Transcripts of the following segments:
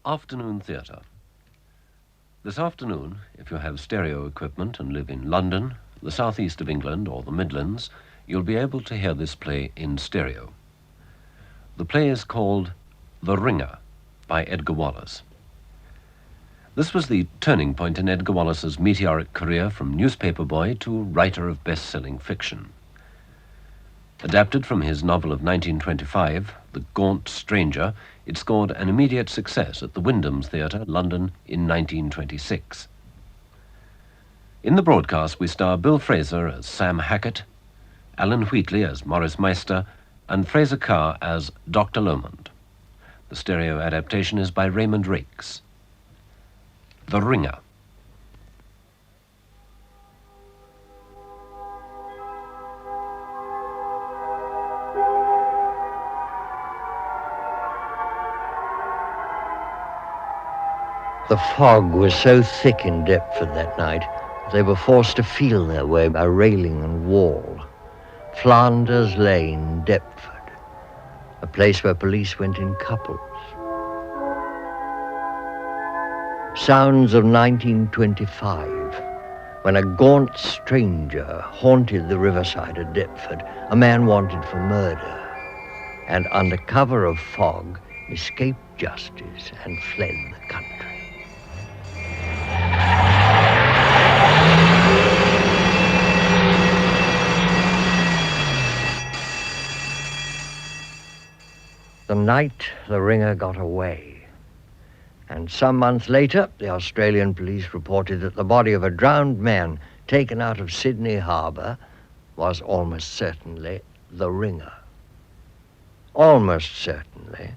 Afternoon Theatre. This afternoon, if you have stereo equipment and live in London, the southeast of England, or the Midlands, you'll be able to hear this play in stereo. The play is called The Ringer by Edgar Wallace. This was the turning point in Edgar Wallace's meteoric career from newspaper boy to writer of best-selling fiction. Adapted from his novel of 1925, The Gaunt Stranger, it scored an immediate success at the Wyndham's Theatre, London, in 1926. In the broadcast, we star Bill Fraser as Sam Hackett, Alan Wheatley as Morris Meister, and Fraser Carr as Dr. Lomond. The stereo adaptation is by Raymond Rakes. The Ringer. The fog was so thick in Deptford that night, they were forced to feel their way by railing and wall. Flanders Lane, Deptford, a place where police went in couples. Sounds of 1925, when a gaunt stranger haunted the riverside of Deptford, a man wanted for murder, and under cover of fog escaped justice and fled the country. The night the Ringer got away, and some months later, the Australian police reported that the body of a drowned man taken out of Sydney Harbour was almost certainly the Ringer. Almost certainly,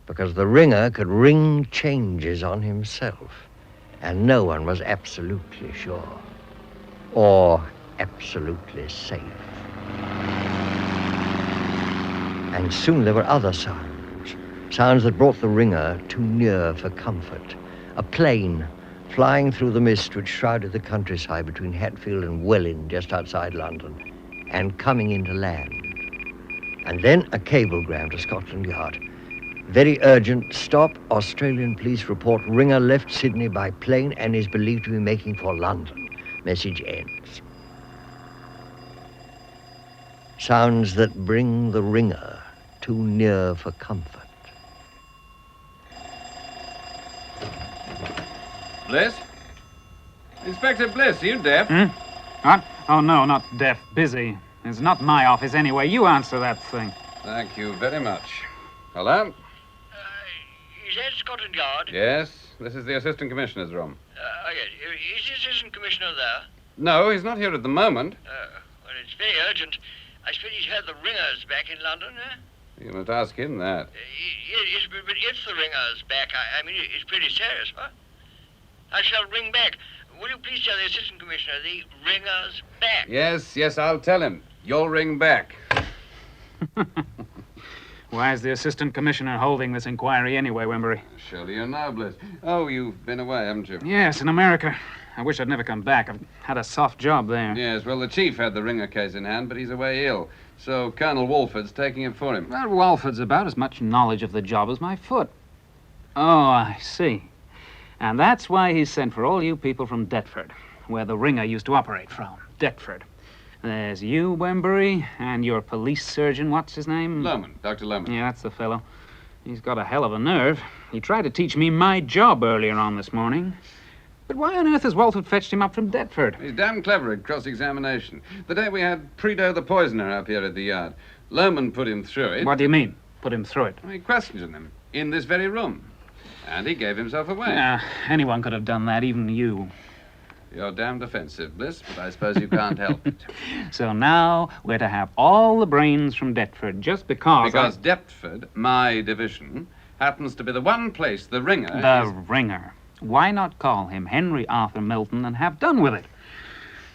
because the Ringer could ring changes on himself, and no one was absolutely sure, or absolutely safe. And soon there were other sounds that brought the Ringer too near for comfort. A plane flying through the mist which shrouded the countryside between Hatfield and Welwyn, just outside London, and coming into land. And then a cablegram to Scotland Yard. Very urgent, stop. Australian police report Ringer left Sydney by plane and is believed to be making for London. Message ends. Sounds that bring the Ringer too near for comfort. Bliss? Inspector Bliss, are you deaf? What? Oh, no, not deaf. Busy. It's not my office anyway. You answer that thing. Thank you very much. Hello? Is that Scotland Yard? Yes, this is the Assistant Commissioner's room. Yes. Is the Assistant Commissioner there? No, he's not here at the moment. Well, it's very urgent. I suppose he's heard the Ringer's back in London, eh? You must ask him that. Yes, but if the Ringer's back, I mean, it's pretty serious, huh? I shall ring back. Will you please tell the Assistant Commissioner the Ringer's back? Yes, I'll tell him. You'll ring back. Why is the Assistant Commissioner holding this inquiry anyway, Wembury? Surely you know, Bliss. Oh, you've been away, haven't you? Yes, in America. I wish I'd never come back. I've had a soft job there. Yes, well, the chief had the Ringer case in hand, but he's away ill. So Colonel Walford's taking it for him. Well, Walford's about as much knowledge of the job as my foot. Oh, I see. And that's why he's sent for all you people from Deptford, where the Ringer used to operate from. Deptford. There's you, Wembury, and your police surgeon, what's his name? Lomond, Dr. Lomond. Yeah, that's the fellow. He's got a hell of a nerve. He tried to teach me my job earlier on this morning. But why on earth has Walford fetched him up from Deptford? He's damn clever at cross-examination. The day we had Predo the poisoner up here at the yard, Lomond put him through it. What do you mean, put him through it? He questioned him in this very room. And he gave himself away. Anyone could have done that, even you. You're damned offensive, Bliss, but I suppose you can't help it. So now we're to have all the brains from Deptford, just because... Because Deptford, my division, happens to be the one place the Ringer The Ringer. Why not call him Henry Arthur Milton and have done with it?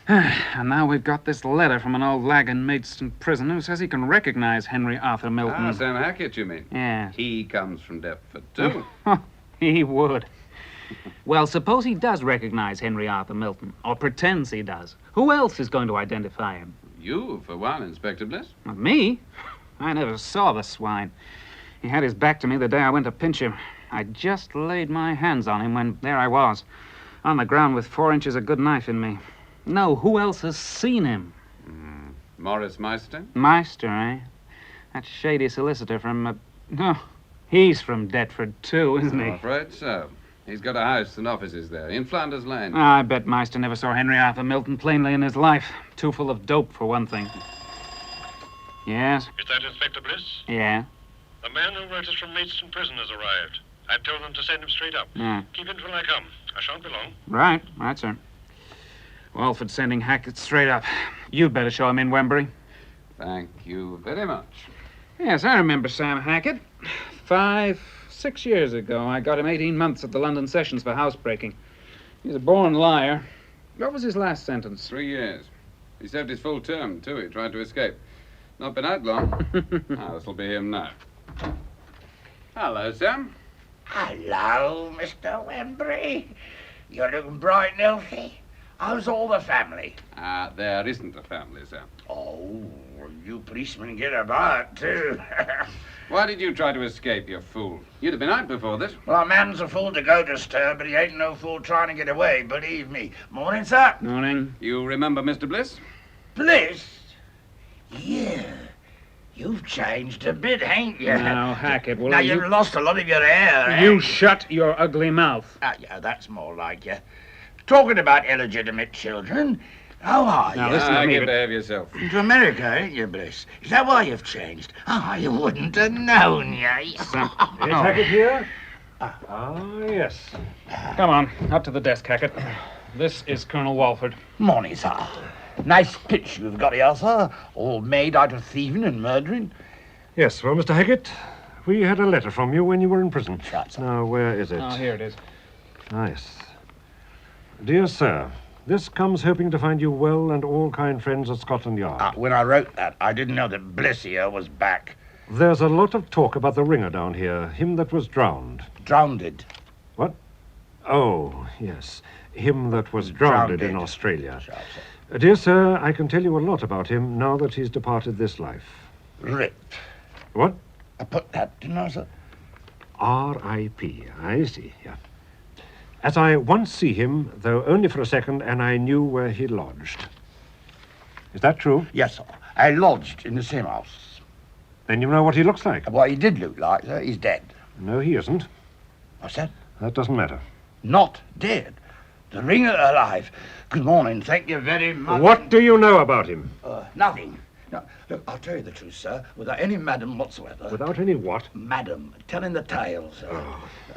And now we've got this letter from an old lag in Maidstone prison who says he can recognize Henry Arthur Milton. Sam Hackett, you mean? Yes. He comes from Deptford, too. He would. Well, suppose he does recognize Henry Arthur Milton, or pretends he does. Who else is going to identify him? You, for one, Inspector Bliss. Not me. I never saw the swine. He had his back to me the day I went to pinch him. I just laid my hands on him when there I was, on the ground with 4 inches of good knife in me. No, who else has seen him? Morris Meister? Meister, eh? That shady solicitor from, no, he's from Deptford, too, isn't I'm he? afraid so. He's got a house and offices there, in Flanders Lane. I bet Meister never saw Henry Arthur Milton plainly in his life. Too full of dope, for one thing. Yes? Is that Inspector Bliss? Yeah? The man who wrote us from Maidstone Prison has arrived. I told them to send him straight up. Yeah. Keep in till I come. I shan't be long. Right, sir. Walford sending Hackett straight up. You'd better show him in, Wembury. Thank you very much. Yes, I remember Sam Hackett. 5, 6 years ago, I got him 18 months at the London Sessions for housebreaking. He's a born liar. What was his last sentence? 3 years. He served his full term, too. He tried to escape. Not been out long. This'll be him now. Hello, Sam. Hello, Mr. Wembury. You're looking bright and healthy. How's all the family? There isn't a family, Sam. Oh, you policemen get about, too. Why did you try to escape, you fool? You'd have been out before this. Well, a man's a fool to go to stir, but he ain't no fool trying to get away, believe me. Morning, sir. Morning. You remember Mr. Bliss? Bliss? Yeah. You've changed a bit, ain't you? Now, Hackett, will Now, you... you've lost a lot of your hair, eh? You shut your ugly mouth. Yeah, that's more like you. Talking about illegitimate children, how are Now, you? listen to me, Get but- behave yourself. To America, ain't you, Bliss? Is that why you've changed? You wouldn't have known, you. Is Hackett here? Yes. Come on, up to the desk, Hackett. This is Colonel Walford. Morning, sir. Nice pitch you've got here, sir. All made out of thieving and murdering. Yes, well, Mr. Hackett, we had a letter from you when you were in prison. Right, sir. Now, where is it? Oh, here it is. Yes. Dear sir, this comes hoping to find you well and all kind friends at Scotland Yard. When I wrote that, I didn't know that Bliss here was back. There's a lot of talk about the ringer down here, him that was drowned. Drowned. What? Oh, yes, him that was drowned in Drowned. Australia. Right, Dear sir, I can tell you a lot about him now that he's departed this life. sir. Rip. What? I put that, didn't I, sir? R.I.P. I see, yeah. As I once see him, though only for a second, and I knew where he lodged. Is that true? Yes, sir. I lodged in the same house. Then you know what he looks like. What he did look like, sir, he's dead. No, he isn't. What's that? That doesn't matter. Not dead. The ringer alive. Good morning. Thank you very much. What do you know about him? Nothing. No, look, I'll tell you the truth, sir, without any madam whatsoever. Without any what? Madam, telling the tale, sir.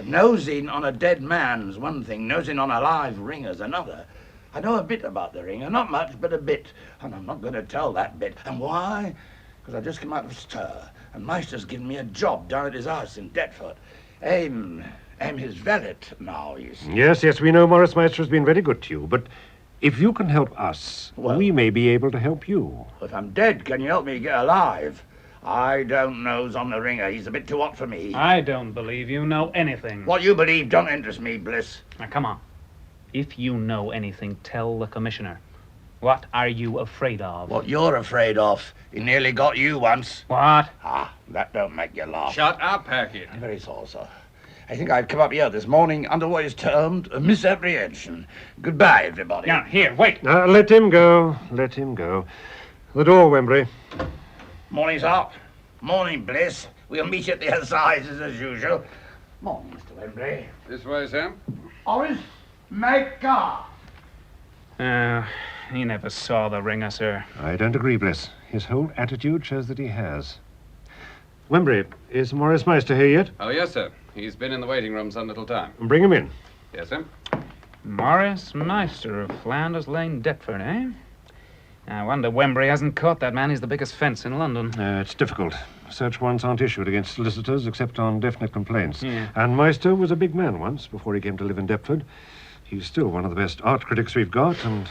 Nosing on a dead man's one thing, nosing on a live ringer's another. I know a bit about the ringer, not much, but a bit. And I'm not going to tell that bit. And why? Because I just come out of stir, and Meister's given me a job down at his house in Deptford. I'm his valet now, you see. Yes, we know Morris Meister has been very good to you, but if you can help us, Well- we may be able to help you. If I'm dead, can you help me get alive? I don't nose on the ringer. He's a bit too hot for me. I don't believe you know anything. What you believe don't interest me, Bliss. Now, come on. If you know anything, tell the commissioner. What are you afraid of? What you're afraid of. He nearly got you once. What? That don't make you laugh. Shut up, Hackett. I'm very sorry, sir. I think I've come up here this morning under what is termed a misapprehension. Goodbye, everybody. Now, here, wait. Let him go. Let him go. The door, Wembury. Morning's up. Morning, Bliss. We'll meet you at the assizes as usual. Morning, Mr. Wembley. This way, Sam. Horace, make car. He never saw the ringer, sir. I don't agree, Bliss. His whole attitude shows that he has. Wembury, is Morris Meister here yet? Oh, yes, sir. He's been in the waiting room some little time. Bring him in. Yes, sir. Morris Meister of Flanders Lane, Deptford, eh? I wonder Wembury hasn't caught that man. He's the biggest fence in London. It's difficult. Search warrants aren't issued against solicitors except on definite complaints. Yeah. And Meister was a big man once before he came to live in Deptford. He's still one of the best art critics we've got, and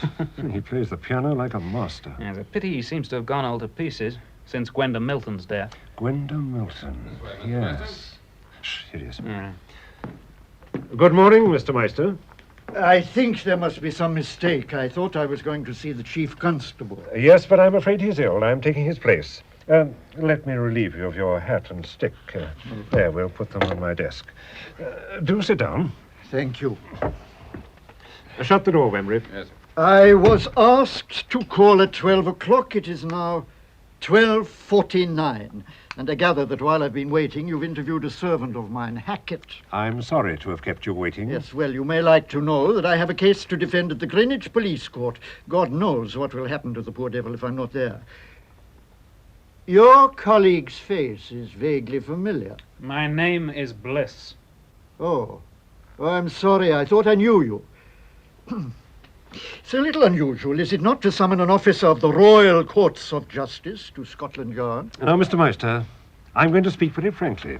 he plays the piano like a master. Yeah, it's a pity he seems to have gone all to pieces since Gwenda Milton's death. Gwenda Milton. Yes. Shh, here he is. Yeah. Good morning, Mr. Meister. I think there must be some mistake. I thought I was going to see the chief constable. Yes, but I'm afraid he's ill. I'm taking his place. Let me relieve you of your hat and stick. There, we'll put them on my desk. Do sit down. Thank you. Shut the door, Wembury. Yes. I was asked to call at 12 o'clock. It is now 12:49. And I gather that while I've been waiting, you've interviewed a servant of mine, Hackett. I'm sorry to have kept you waiting. Yes, well, you may like to know that I have a case to defend at the Greenwich Police Court. God knows what will happen to the poor devil if I'm not there. Your colleague's face is vaguely familiar. My name is Bliss. Oh, I'm sorry. I thought I knew you. It's a little unusual, is it not, to summon an officer of the Royal Courts of Justice to Scotland Yard? Now, Mr. Meister, I'm going to speak very frankly.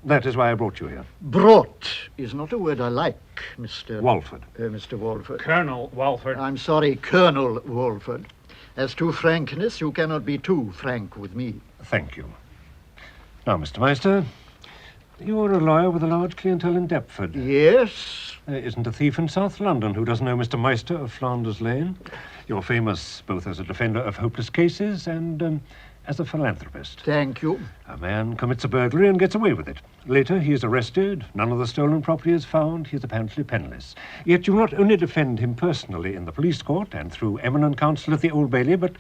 That is why I brought you here. Brought is not a word I like, Mr. Walford. Mr. Walford. Colonel Walford. I'm sorry, Colonel Walford. As to frankness, you cannot be too frank with me. Thank you. Now, Mr. Meister, you're a lawyer with a large clientele in Deptford. Yes. There isn't a thief in South London who doesn't know Mr. Meister of Flanders Lane. You're famous both as a defender of hopeless cases and as a philanthropist. Thank you. A man commits a burglary and gets away with it. Later, he is arrested. None of the stolen property is found. He is apparently penniless. Yet you not only defend him personally in the police court and through eminent counsel at the Old Bailey, but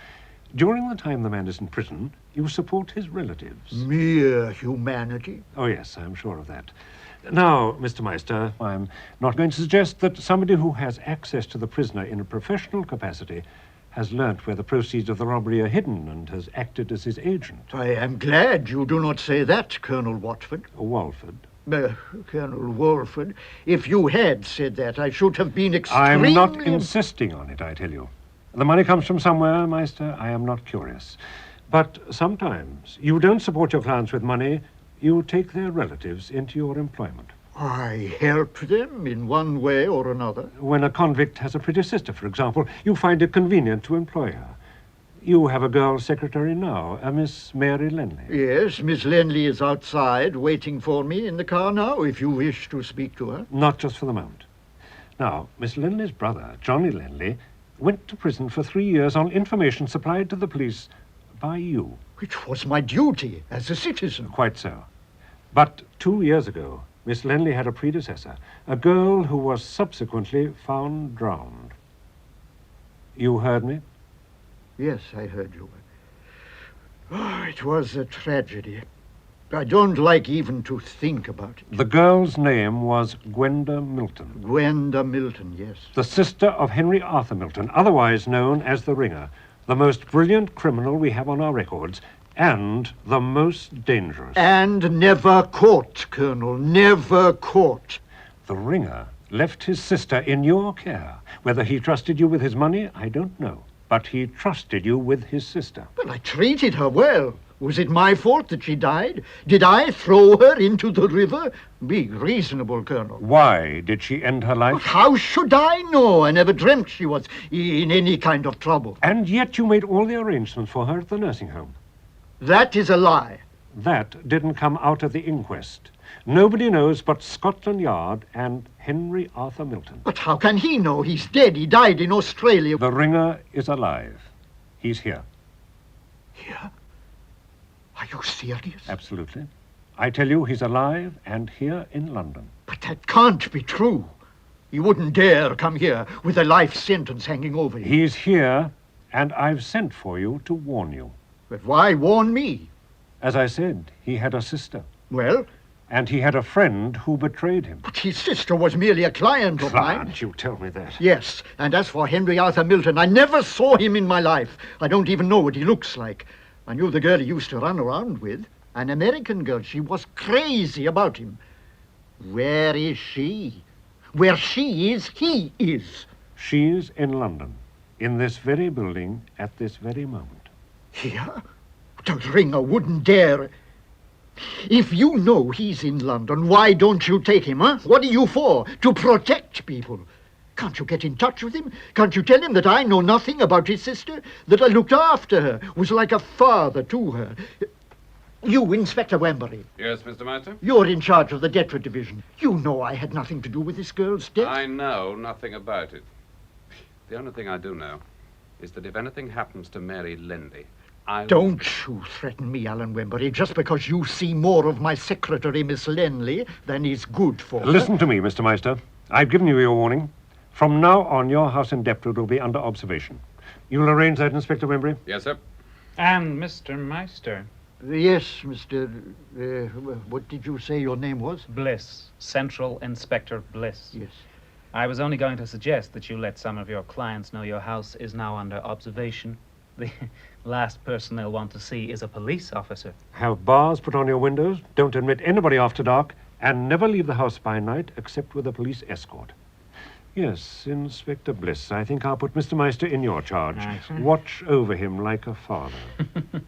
during the time the man is in prison, you support his relatives. Mere humanity. Oh, yes, I'm sure of that. Now, Mr. Meister, I'm not going to suggest that somebody who has access to the prisoner in a professional capacity has learnt where the proceeds of the robbery are hidden and has acted as his agent. I am glad you do not say that, Colonel Watford. Walford. Colonel Walford, if you had said that, I should have been extremely... I'm not insisting on it, I tell you. The money comes from somewhere, Meister. I am not curious. But sometimes you don't support your clients with money. You take their relatives into your employment. I help them in one way or another. When a convict has a pretty sister, for example, you find it convenient to employ her. You have a girl secretary now, a Miss Mary Lenley. Yes, Miss Lenley is outside waiting for me in the car now, if you wish to speak to her. Not just for the moment. Now, Miss Lenley's brother, Johnny Lenley, went to prison for 3 years on information supplied to the police by you. Which was my duty as a citizen. Quite so. But 2 years ago, Miss Lenley had a predecessor, a girl who was subsequently found drowned. You heard me? Yes, I heard you. Oh, it was a tragedy. I don't like even to think about it. The girl's name was Gwenda Milton. Gwenda Milton, yes. The sister of Henry Arthur Milton, otherwise known as the Ringer, the most brilliant criminal we have on our records, and the most dangerous. And never caught, Colonel, never caught. The Ringer left his sister in your care. Whether he trusted you with his money, I don't know. But he trusted you with his sister. Well, I treated her well. Was it my fault that she died? Did I throw her into the river? Be reasonable, Colonel. Why did she end her life? How should I know? I never dreamt she was in any kind of trouble. And yet you made all the arrangements for her at the nursing home. That is a lie. That didn't come out of the inquest. Nobody knows but Scotland Yard and Henry Arthur Milton. But how can he know? He's dead. He died in Australia. The Ringer is alive. He's here. Here? Are you serious? Absolutely. I tell you, he's alive and here in London. But that can't be true. He wouldn't dare come here with a life sentence hanging over him. He's here, and I've sent for you to warn you. But why warn me? As I said, he had a sister. Well? And he had a friend who betrayed him. But his sister was merely a client of mine. Can't you tell me that? Yes, and as for Henry Arthur Milton, I never saw him in my life. I don't even know what he looks like. I knew the girl he used to run around with, an American girl. She was crazy about him. Where is she? Where she is, he is. She's in London, in this very building, at this very moment. Here? The Ringer wouldn't dare. If you know he's in London, why don't you take him, huh? What are you for? To protect people. Can't you get in touch with him? Can't you tell him that I know nothing about his sister? That I looked after her, was like a father to her? You, Inspector Wembury. Yes, Mr. Meister? You're in charge of the Deptford Division. You know I had nothing to do with this girl's death. I know nothing about it. The only thing I do know is that if anything happens to Mary Lenley, Don't you threaten me, Alan Wembury, just because you see more of my secretary, Miss Lenley, than is good for her. Listen to me, Mr. Meister. I've given you your warning. From now on, your house in Deptford will be under observation. You'll arrange that, Inspector Wembury? Yes, sir. And Mr. Meister. Yes, Mr. What did you say your name was? Bliss. Central Inspector Bliss. Yes. I was only going to suggest that you let some of your clients know your house is now under observation. The last person they'll want to see is a police officer. Have bars put on your windows, don't admit anybody after dark, and never leave the house by night except with a police escort. Yes, Inspector Bliss, I think I'll put Mr. Meister in your charge. Aye, sir. Watch over him like a father.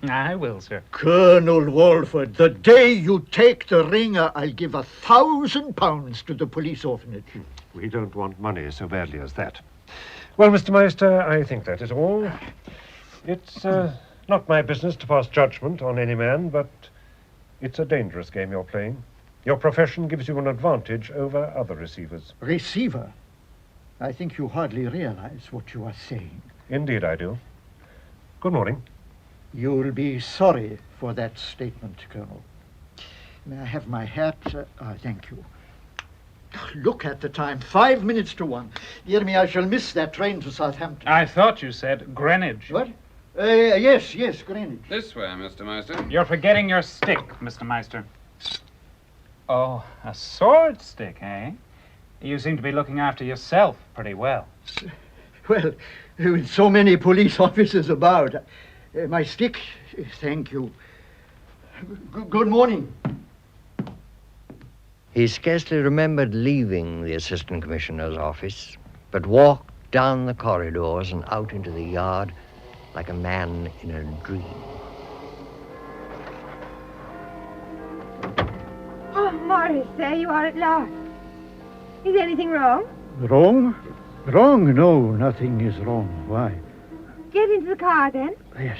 I will, sir. Colonel Walford, the day you take the ringer, I'll give £1,000 to the police orphanage. We don't want money so badly as that. Well, Mr. Meister, I think that is all. It's not my business to pass judgment on any man, but it's a dangerous game you're playing. Your profession gives you an advantage over other receivers. Receiver? I think you hardly realize what you are saying. Indeed I do. Good morning. You'll be sorry for that statement, Colonel. May I have my hat? Thank you. Look at the time, 5 minutes to 1. Dear me, I shall miss that train to Southampton. I thought you said Greenwich. What? Yes, Greenwich. This way, Mr. Meister. You're forgetting your stick, Mr. Meister. Oh, a sword stick, eh? You seem to be looking after yourself pretty well. Well, with so many police officers about, my stick, thank you. Good morning. He scarcely remembered leaving the Assistant Commissioner's office, but walked down the corridors and out into the yard like a man in a dream. Oh, Morris, there you are at last. Is anything wrong? Wrong? Wrong? No, nothing is wrong. Why? Get into the car, then. Yes.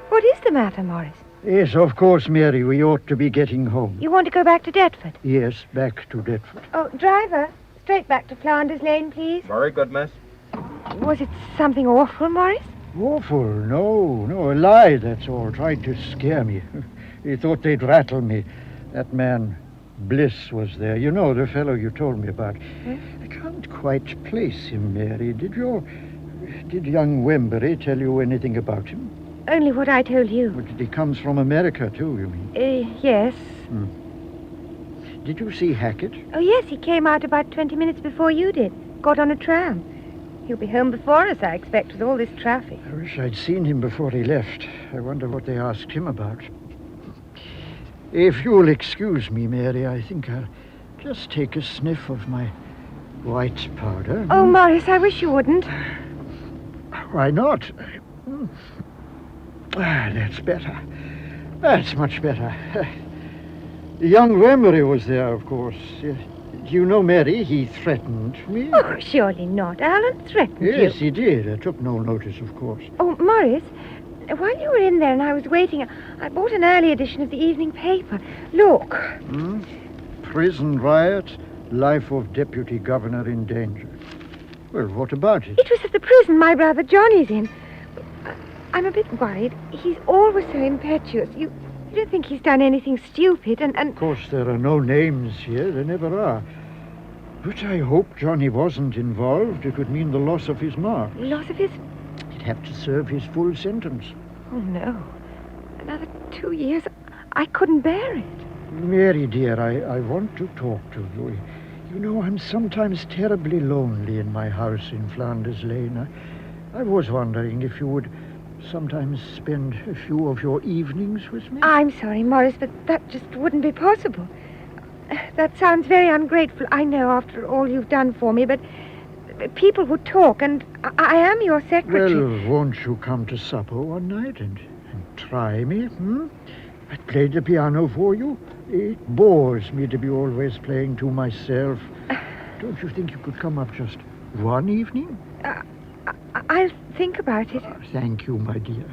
What is the matter, Morris? Yes, of course, Mary, we ought to be getting home. You want to go back to Deptford? Yes, back to Deptford. Oh, driver, straight back to Flanders Lane, please. Very good, miss. Was it something awful, Morris? Awful? No, a lie, that's all. Tried to scare me. He thought they'd rattle me. That man, Bliss, was there. You know, the fellow you told me about. I can't quite place him, Mary. Did young Wembury tell you anything about him? Only what I told you. But he comes from America, too, you mean? Yes. Did you see Hackett? Oh, yes, he came out about 20 minutes before you did. Got on a tram. He'll be home before us, I expect, with all this traffic. I wish I'd seen him before he left. I wonder what they asked him about. If you'll excuse me, Mary, I think I'll just take a sniff of my white powder. Oh, Morris, I wish you wouldn't. Why not? That's better. That's much better. Young Wembury was there, of course. Do you know, Mary, he threatened me? Oh, surely not. Alan threatened you. Yes, he did. I took no notice, of course. Oh, Morris, while you were in there and I was waiting, I bought an early edition of the evening paper. Look. Prison riot, life of Deputy Governor in danger. Well, what about it? It was at the prison my brother Johnny's in. I'm a bit worried. He's always so impetuous. You don't think he's done anything stupid and... Of course, there are no names here. There never are. But I hope Johnny wasn't involved. It would mean the loss of his mark. Loss of his... He'd have to serve his full sentence. Oh, no. Another 2 years. I couldn't bear it. Mary, dear, I want to talk to you. You know, I'm sometimes terribly lonely in my house in Flanders Lane. I was wondering if you would sometimes spend a few of your evenings with me. I'm sorry, Morris, but that just wouldn't be possible. That sounds very ungrateful, I know, after all you've done for me, but people would talk, and I am your secretary. Well, won't you come to supper one night and try me, I played the piano for you. It bores me to be always playing to myself. Don't you think you could come up just one evening? I'll think about it. Thank you, my dear.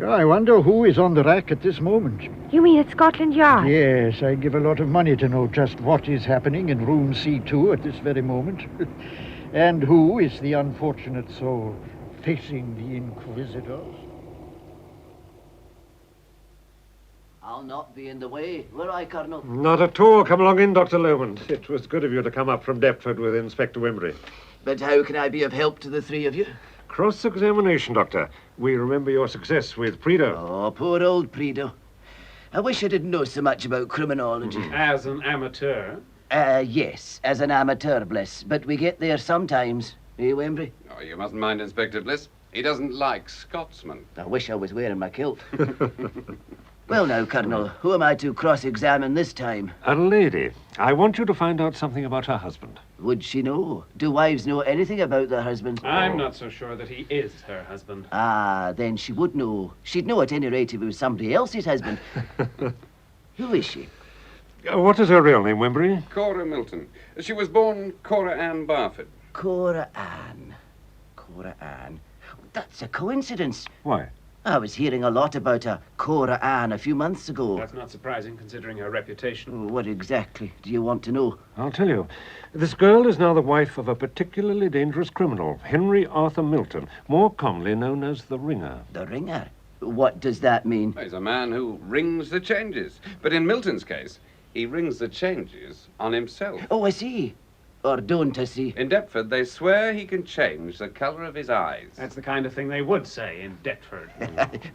I wonder who is on the rack at this moment. You mean at Scotland Yard? Yes, I'd give a lot of money to know just what is happening in room C2 at this very moment. And who is the unfortunate soul facing the Inquisitors? I'll not be in the way, will I, Colonel? Not at all. Come along in, Dr. Lomond. It was good of you to come up from Deptford with Inspector Wembury. But how can I be of help to the three of you? Cross-examination, Doctor. We remember your success with Prideaux. Oh, poor old Prideaux. I wish I didn't know so much about criminology. As an amateur? Yes, as an amateur, Bliss. But we get there sometimes. Eh, Wembury? Oh, you mustn't mind Inspector Bliss. He doesn't like Scotsmen. I wish I was wearing my kilt. Well now, Colonel, who am I to cross-examine this time? A lady. I want you to find out something about her husband. Would she know? Do wives know anything about their husbands? I'm not so sure that he is her husband. Ah, then she would know. She'd know at any rate if it was somebody else's husband. Who is she? What is her real name, Wembury? Cora Milton. She was born Cora Ann Barford. Cora Ann. Cora Ann. That's a coincidence. Why? I was hearing a lot about a Cora Ann a few months ago. That's not surprising, considering her reputation. What exactly do you want to know? I'll tell you. This girl is now the wife of a particularly dangerous criminal, Henry Arthur Milton, more commonly known as the Ringer. The Ringer? What does that mean? He's a man who rings the changes. But in Milton's case, he rings the changes on himself. Oh, I see. Or don't I see? In Deptford, they swear he can change the colour of his eyes. That's the kind of thing they would say in Deptford.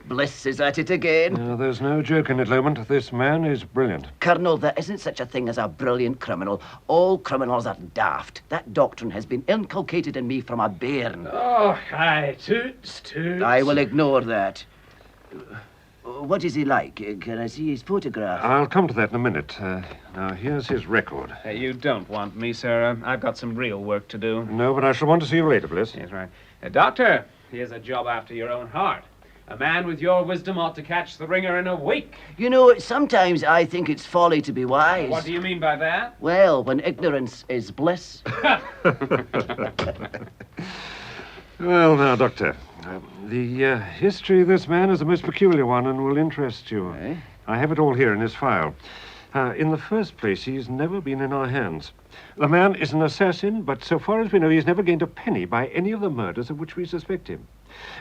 Bliss is at it again. No, there's no joke in it, Lomond. This man is brilliant. Colonel, there isn't such a thing as a brilliant criminal. All criminals are daft. That doctrine has been inculcated in me from a bairn. Oh, aye, toots. I will ignore that. What is he like? Can I see his photograph? I'll come to that in a minute. Now, here's his record. You don't want me, sir. I've got some real work to do. No, but I shall want to see you later, Bliss. Yes, right. Doctor, here's a job after your own heart. A man with your wisdom ought to catch the Ringer in a week. You know, sometimes I think it's folly to be wise. What do you mean by that? Well, when ignorance is bliss. Well, now, Doctor, the history of this man is a most peculiar one and will interest you. Eh? I have it all here in his file. In the first place, he's never been in our hands. The man is an assassin, but so far as we know, he's never gained a penny by any of the murders of which we suspect him.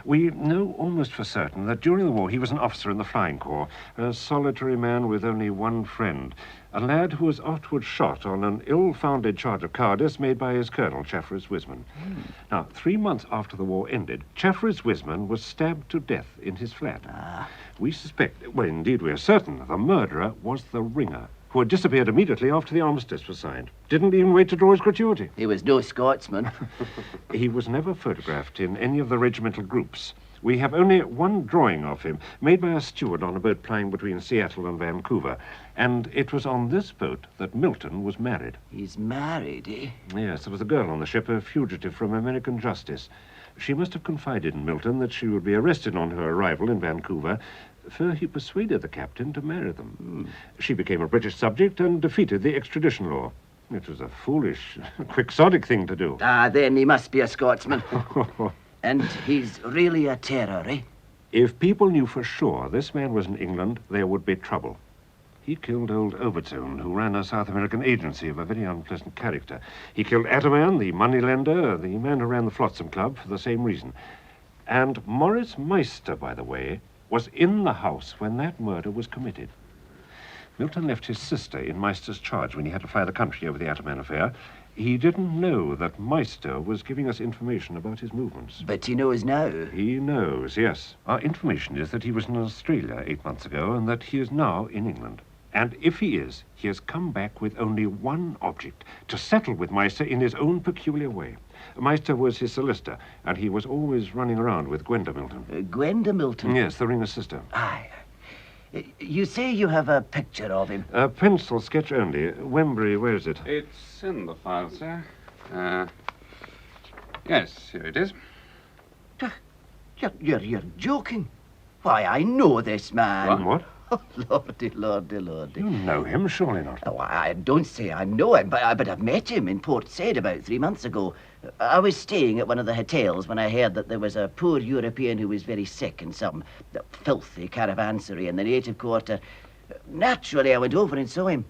We know almost for certain that during the war he was an officer in the Flying Corps, a solitary man with only one friend, a lad who was afterwards shot on an ill-founded charge of cowardice made by his colonel, Chaffrus Wisman. Now, 3 months after the war ended, Chaffrus Wisman was stabbed to death in his flat. We suspect, well, indeed we are certain, the murderer was the Ringer, who had disappeared immediately after the armistice was signed. Didn't even wait to draw his gratuity. He was no Scotsman. He was never photographed in any of the regimental groups. We have only one drawing of him, made by a steward on a boat plying between Seattle and Vancouver. And it was on this boat that Milton was married. He's married, eh? Yes, there was a girl on the ship, a fugitive from American justice. She must have confided in Milton that she would be arrested on her arrival in Vancouver, for he persuaded the captain to marry them. She became a British subject and defeated the extradition law. It was a foolish, quixotic thing to do. Ah, then he must be a Scotsman. And he's really a terror, eh? If people knew for sure this man was in England, there would be trouble. He killed old Overton, who ran a South American agency of a very unpleasant character. He killed Ataman, the moneylender, the man who ran the Flotsam Club, for the same reason. And Morris Meister, by the way, was in the house when that murder was committed. Milton left his sister in Meister's charge when he had to fly the country over the Ataman affair. He didn't know that Meister was giving us information about his movements. But he knows now. He knows, yes. Our information is that he was in Australia 8 months ago and that he is now in England. And if he is, he has come back with only one object, to settle with Meister in his own peculiar way. Meister was his solicitor, and he was always running around with Gwenda Milton. Gwenda Milton? Yes, the Ringer's sister. Aye. You say you have a picture of him? A pencil sketch only. Wembury, where is it? It's in the file, sir. Yes, here it is. You're joking. Why, I know this man. What? Oh, lordy, lordy, lordy. You know him, surely not. Oh, I don't say I know him, but I've met him in Port Said about 3 months ago. I was staying at one of the hotels when I heard that there was a poor European who was very sick in some filthy caravansary in the native quarter. Naturally, I went over and saw him.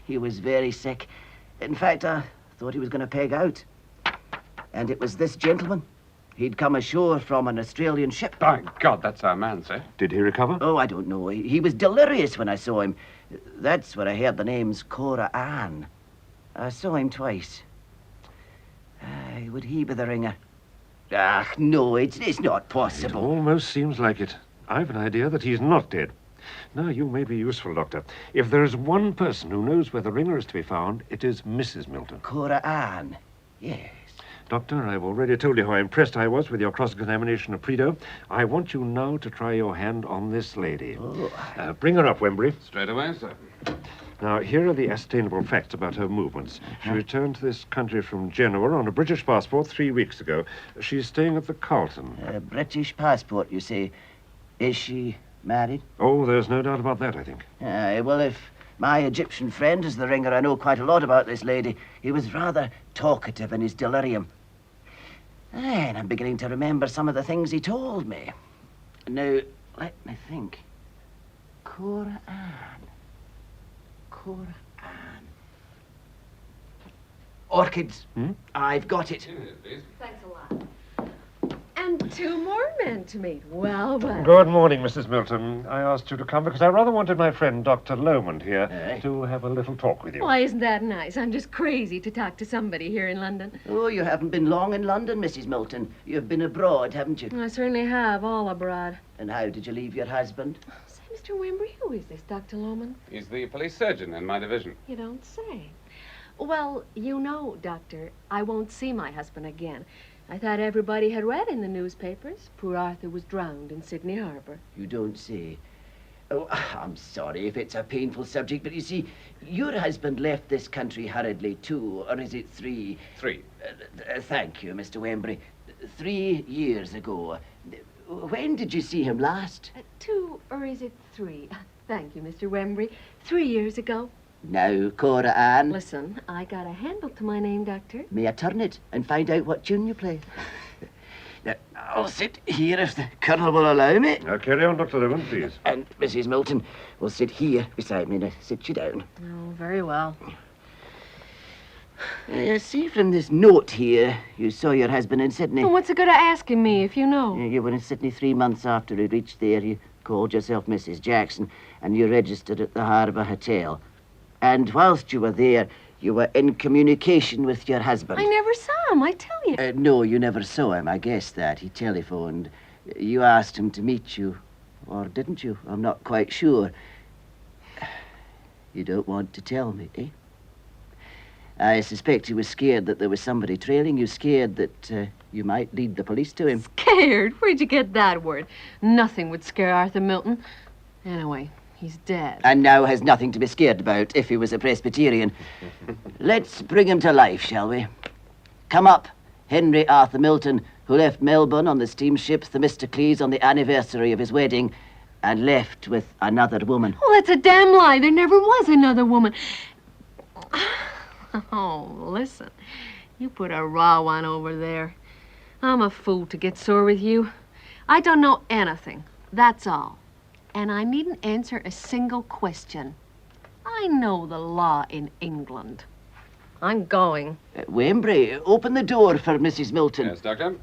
He was very sick. In fact, I thought he was going to peg out. And it was this gentleman. He'd come ashore from an Australian ship. By God, that's our man, sir. Did he recover? Oh, I don't know. He was delirious when I saw him. That's where I heard the names Cora Ann. I saw him twice. Would he be the ringer? Ah, no, it's not It possible. almost seems like it. I've an idea that he's not dead. Now, you may be useful, Doctor. If there is one person who knows where the ringer is to be found, it is Mrs. Milton. Cora Ann? Yes. Doctor, I've already told you how impressed I was with your cross-examination of Prideaux. I want you now to try your hand on this lady. Oh. Bring her up, Wembury. Straight away, sir. Now, here are the ascertainable facts about her movements. She returned to this country from Genoa on a British passport 3 weeks ago. She's staying at the Carlton. A British passport, you say. Is she married? Oh, there's no doubt about that, I think. Well, if my Egyptian friend is the ringer, I know quite a lot about this lady. He was rather talkative in his delirium. And I'm beginning to remember some of the things he told me. Now, let me think. Cora Ann. Cora Ann. Orchids. I've got it. Thanks a lot. And 2 more men to meet. Well. Good morning, Mrs. Milton. I asked you to come because I rather wanted my friend Dr. Lomond here to have a little talk with you. Why, isn't that nice? I'm just crazy to talk to somebody here in London. Oh, you haven't been long in London, Mrs. Milton. You've been abroad, haven't you? I certainly have, all abroad. And how did you leave your husband? Say, Mr. Wembury, who is this, Dr. Lohman? He's the police surgeon in my division. You don't say. Well, you know, Doctor, I won't see my husband again. I thought everybody had read in the newspapers. Poor Arthur was drowned in Sydney Harbor. You don't say. Oh, I'm sorry if it's a painful subject, but you see, your husband left this country hurriedly 2, or is it 3? 3. Thank you, Mr. Wembury. 3 years ago. When did you see him last? 2, or is it 3? Thank you, Mr. Wembury. 3 years ago. Now, Cora Ann. Listen, I got a handle to my name, Doctor. May I turn it and find out what tune you play? Now, I'll sit here if the Colonel will allow me. Now, carry on, Dr. Lomond, please. And Mrs. Milton will sit here beside me. Now, sit you down. Oh, very well. See from this note here, you saw your husband in Sydney. Well, what's the good of asking me if you know? You were in Sydney 3 months after he reached there. You called yourself Mrs. Jackson, and you registered at the Harbour Hotel. And whilst you were there, you were in communication with your husband. I never saw him, I tell you. No, you never saw him. I guessed that. He telephoned. You asked him to meet you. Or didn't you? I'm not quite sure. You don't want to tell me, eh? I suspect he was scared that there was somebody trailing you, scared that you might lead the police to him. Scared? Where'd you get that word? Nothing would scare Arthur Milton. Anyway, he's dead. And now has nothing to be scared about if he was a Presbyterian. Let's bring him to life, shall we? Come up, Henry Arthur Milton, who left Melbourne on the steamship Themistocles on the anniversary of his wedding and left with another woman. Oh, that's a damn lie. There never was another woman. Oh, listen. You put a raw one over there. I'm a fool to get sore with you. I don't know anything. That's all. And I needn't answer a single question. I know the law in England. I'm going. Wembury, open the door for Mrs. Milton. Yes, Doctor?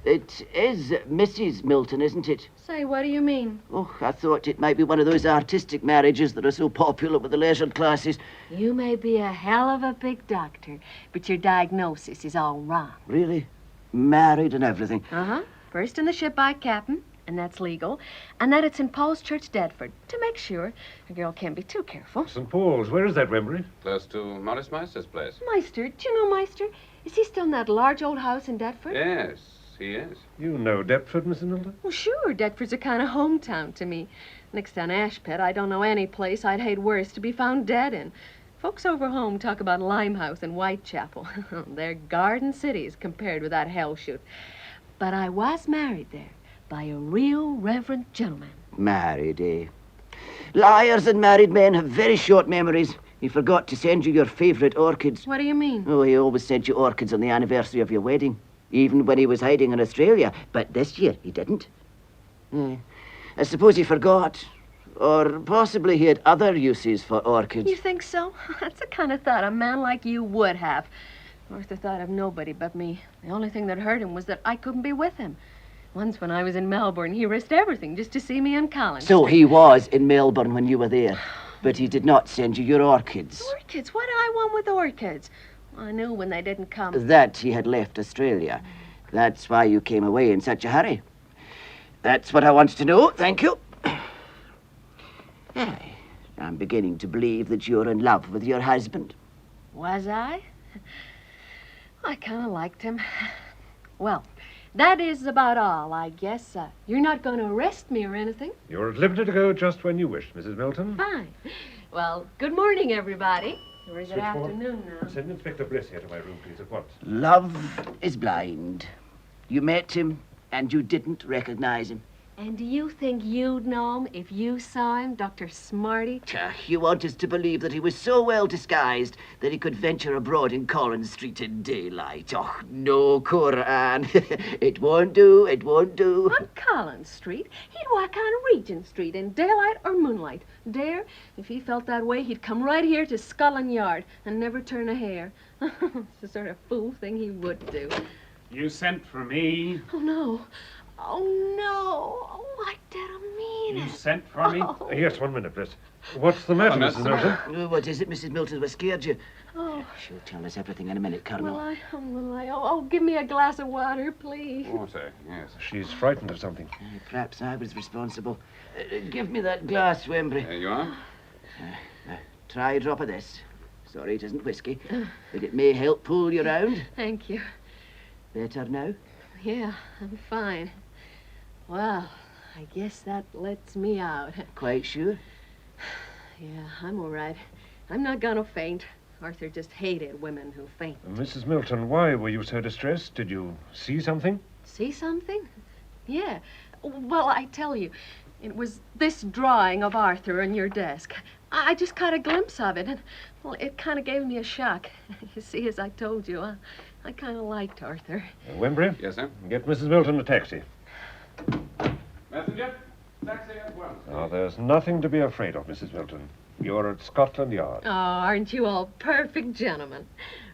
It is Mrs. Milton, isn't it? Say, what do you mean? Oh, I thought it might be one of those artistic marriages that are so popular with the leisured classes. You may be a hell of a big doctor, but your diagnosis is all wrong. Really? Married and everything? Uh-huh. First in the ship by captain, and that's legal. And then it's in Paul's Church, Deptford, to make sure a girl can't be too careful. St. Paul's, where is that, Wembury? Close to Morris Meister's place. Meister, do you know Meister? Is he still in that large old house in Deptford? Yes, he is. You know Deptford, Mrs. Milton? Well, sure. Deptford's a kind of hometown to me. Next to an Ashpit, I don't know any place I'd hate worse to be found dead in. Folks over home talk about Limehouse and Whitechapel. They're garden cities compared with that hell shoot. But I was married there by a real reverend gentleman. Married, eh? Liars and married men have very short memories. He forgot to send you your favourite orchids. What do you mean? Oh, he always sent you orchids on the anniversary of your wedding, even when he was hiding in Australia. But this year, he didn't. I suppose he forgot. Or possibly he had other uses for orchids. You think so? That's the kind of thought a man like you would have. Arthur thought of nobody but me. The only thing that hurt him was that I couldn't be with him. Once when I was in Melbourne, he risked everything just to see me in Collins. So he was in Melbourne when you were there, but he did not send you your orchids. Orchids? What do I want with orchids? I knew when they didn't come. That he had left Australia. That's why you came away in such a hurry. That's what I wanted to know. Thank you. I'm beginning to believe that you're in love with your husband. Was I? I kind of liked him. Well, that is about all, I guess. You're not going to arrest me or anything? You're at liberty to go just when you wish, Mrs. Milton. Fine. Well, good morning, everybody. Or is it Switchboard. afternoon now? Send Inspector Bliss here to my room, please, at once. Love is blind. You met him and you didn't recognize him. And do you think you'd know him if you saw him, Dr. Smarty? You want us to believe that he was so well disguised that he could venture abroad in Collins Street in daylight. Oh, no, Coran. It won't do, it won't do. On Collins Street? He'd walk on Regent Street in daylight or moonlight. Dare? If he felt that way, he'd come right here to Scotland Yard and never turn a hair. It's the sort of fool thing he would do. You sent for me. Oh, no. Oh, no. Oh, I didn't mean You it. sent for me? Oh. Yes, 1 minute, Bliss. What's the matter, Mrs. Milton? What is it, Mrs. Milton? What scared you? Oh. She'll tell us everything in a minute, Colonel. Oh, give me a glass of water, please. Water, yes. She's frightened of something. Perhaps I was responsible. Give me that glass, Wembury. There you are. Try a drop of this. Sorry, it isn't whiskey, but it may help pull you round. Thank you. Better now? Yeah, I'm fine. Well, I guess that lets me out. Quite sure? Yeah, I'm all right. I'm not gonna faint. Arthur just hated women who faint. Mrs. Milton, why were you so distressed? Did you see something? See something? Yeah. Well, I tell you, it was this drawing of Arthur on your desk. I just caught a glimpse of it, and, well, it kind of gave me a shock. You see, as I told you, I kind of liked Arthur. Wembury? Yes, sir? Get Mrs. Milton a taxi. Messenger, taxi at once. Now, there's nothing to be afraid of, Mrs. Milton. You're at Scotland Yard. Oh, aren't you all perfect gentlemen?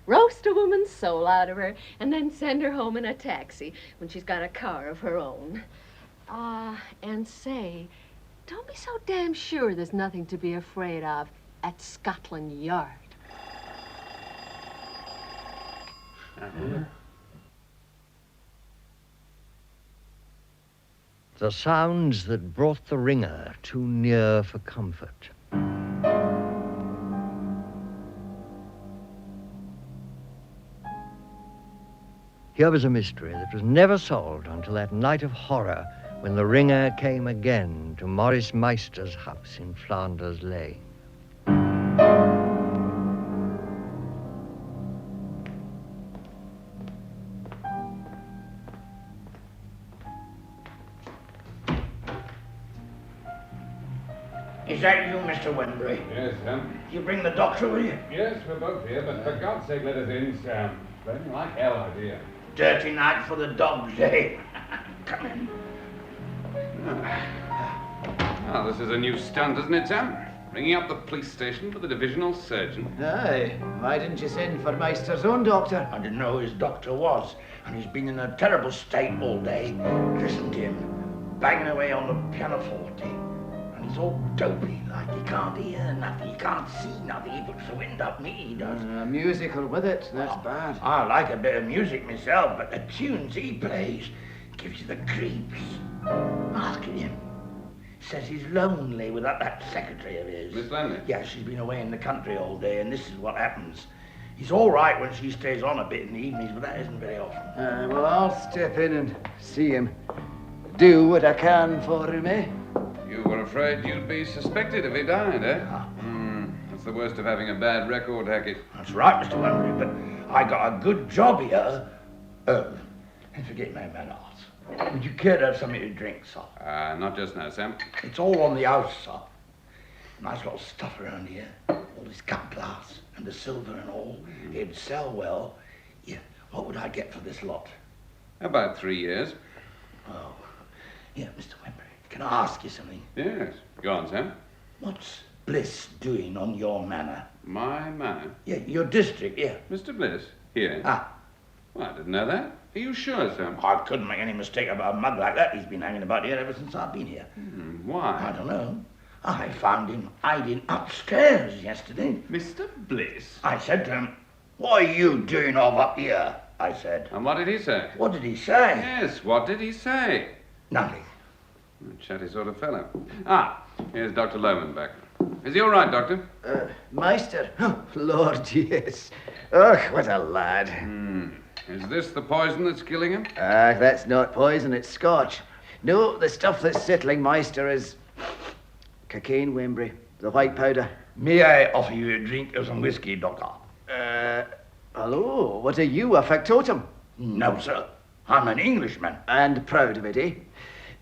Roast a woman's soul out of her and then send her home in a taxi when she's got a car of her own. And say, don't be so damn sure there's nothing to be afraid of at Scotland Yard. The sounds that brought the ringer too near for comfort. Here was a mystery that was never solved until that night of horror when the ringer came again to Maurice Meister's house in Flanders Lane. Is that you, Mr. Wembury? Yes, Sam. You bring the doctor with you? Yes, we're both here, but for God's sake, let us in, Sam. Burning like hell out here. Dirty night for the dogs, eh? Come in. Ah, this is a new stunt, isn't it, Sam? Ringing up the police station for the divisional surgeon. Aye. Why didn't you send for Meister's own doctor? I didn't know who his doctor was, and he's been in a terrible state all day. Listen to him, banging away on the pianoforte. And he's all dopey, like he can't hear nothing, he can't see nothing. He puts the wind up me, he does. Musical with it, that's bad. I like a bit of music myself, but the tunes he plays gives you the creeps. Ask him. Says he's lonely without that secretary of his. Miss Lanley? Yeah, she's been away in the country all day, and this is what happens. He's all right when she stays on a bit in the evenings, but that isn't very often. Well, I'll step in and see him. Do what I can for him, eh? You were afraid you'd be suspected if he died, eh? That's the worst of having a bad record, Hackett. That's right, Mr. Wembury, but I got a good job here. And forget my manners. Would you care to have something to drink, sir? Not just now, Sam. It's all on the house, sir. Nice lot of stuff around here. All this cut glass and the silver and all. It'd sell well. Yeah, what would I get for this lot? About 3 years. Oh, yeah, Mr. Wembury, can I ask you something? Yes. Go on, Sam. What's Bliss doing on your manor? My manor? Yeah, your district, yeah. Mr. Bliss? Here? Ah. Well, I didn't know that. Are you sure, Sam? I couldn't make any mistake about a mug like that. He's been hanging about here ever since I've been here. Why? I don't know. I found him hiding upstairs yesterday. Mr. Bliss? I said to him, "What are you doing up here?" I said. And what did he say? What did he say? Yes, what did he say? Nothing. A chatty sort of fellow. Ah, here's Dr. Lohman back. Is he all right, Doctor? Meister? Oh, Lord, yes. Oh, what a lad. Is this the poison that's killing him? That's not poison, it's scotch. No, the stuff that's settling Meister is cocaine, Wembury, the white powder. May I offer you a drink of some whiskey, Doctor? Hello, what are you, a factotum? No, sir. I'm an Englishman. And proud of it, eh?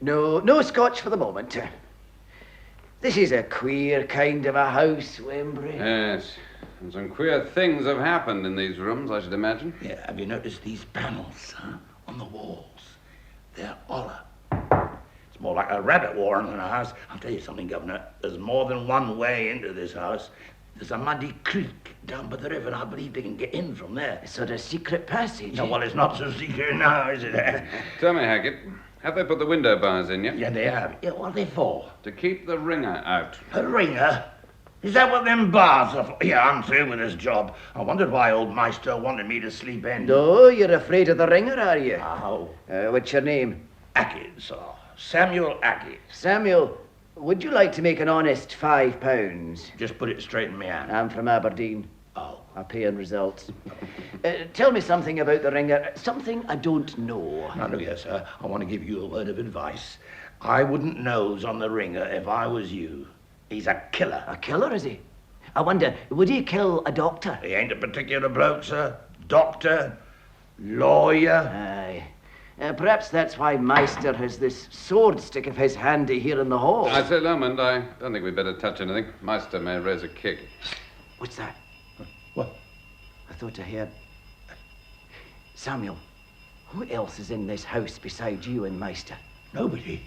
No scotch for the moment. This is a queer kind of a house, Wembury. Yes. And some queer things have happened in these rooms, I should imagine. Yeah, have you noticed these panels on the walls? They're holler. It's more like a rabbit warren than a house. I'll tell you something, Governor. There's more than one way into this house. There's a muddy creek down by the river, and I believe they can get in from there. A sort of secret passage. No, well, it's not so secret now, is it? Tell me, Hackett, have they put the window bars in yet? Yeah, they have. Yeah, what are they for? To keep the ringer out. A ringer? Is that what them bars are for? Yeah, I'm through with this job. I wondered why old Meister wanted me to sleep in. No, you're afraid of the ringer, are you? How? What's your name? Hackett, sir. Samuel Hackett. Samuel, would you like to make an honest £5? Just put it straight in my hand. I'm from Aberdeen. Oh. I pay in results. Tell me something about the ringer. Something I don't know. Now, look here, sir. I want to give you a word of advice. I wouldn't nose on the ringer if I was you. He's a killer. A killer, is he? I wonder, would he kill a doctor? He ain't a particular bloke, sir. Doctor, lawyer. Aye. Perhaps that's why Meister has this sword stick of his handy here in the hall. I say, Lomond, I don't think we'd better touch anything. Meister may raise a kick. What's that? What? I thought I heard... Samuel, who else is in this house besides you and Meister? Nobody.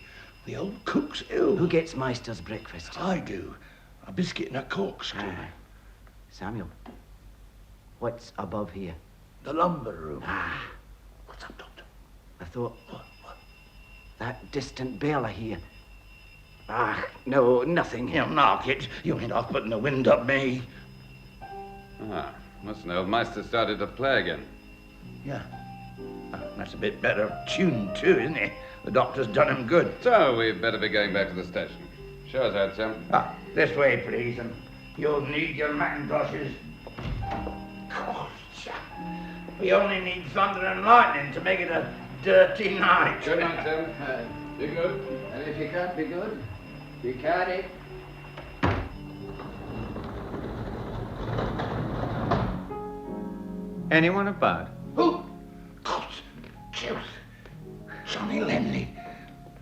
The old cook's ill. Who gets Meister's breakfast? I do. A biscuit and a corkscrew. Samuel, what's above here? The lumber room. What's up, Doctor? I thought... What? That distant bell I hear. No, nothing. You knock it. You ain't off putting the wind up me. Must know Meister started to play again. Yeah. That's a bit better tuned too, isn't it? The doctor's done him good. So we'd better be going back to the station. Show us out, Sam. This way, please, and you'll need your Macintoshes. Gosh, we only need thunder and lightning to make it a dirty night. Good night, Sam. Be good. And if you can't be good, be carry. Anyone about? Who? God, Juice. Johnny Lemley.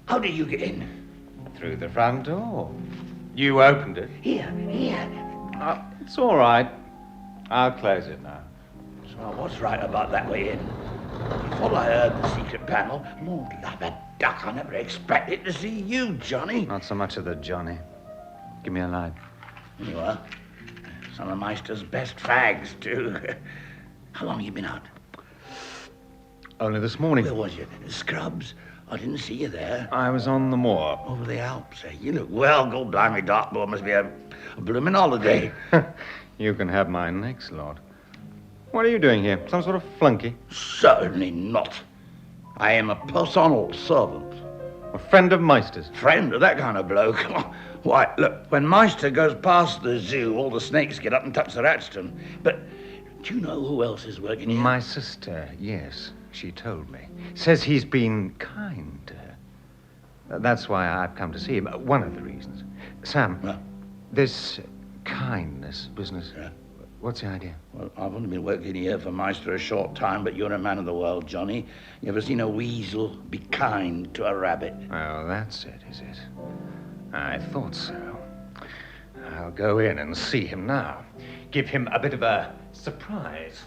How did you get in? Through the front door. You opened it? Here. It's all right. I'll close it now. So I was right about that way in. Before I heard the secret panel, Lord love a duck, I never expected to see you, Johnny. Not so much of the Johnny. Give me a light. You are. Some of Meister's best fags, too. How long you been out? Only this morning. Where was you? Scrubs? I didn't see you there. I was on the moor. Over the Alps, eh? You look well. God blimey, Dartmoor must be a blooming holiday. You can have mine next, Lord. What are you doing here? Some sort of flunky? Certainly not. I am a personal servant. A friend of Meister's? Friend of that kind of bloke? Why, look, when Meister goes past the zoo, all the snakes get up and touch the rats to him. But do you know who else is working here? My sister, yes. She told me. Says he's been kind to her. That's why I've come to see him. One of the reasons. Sam, this kindness business, what's the idea? Well, I've only been working here for Meister a short time, but you're a man of the world, Johnny. You ever seen a weasel be kind to a rabbit? Well, that's it, is it? I thought so. I'll go in and see him now. Give him a bit of a surprise.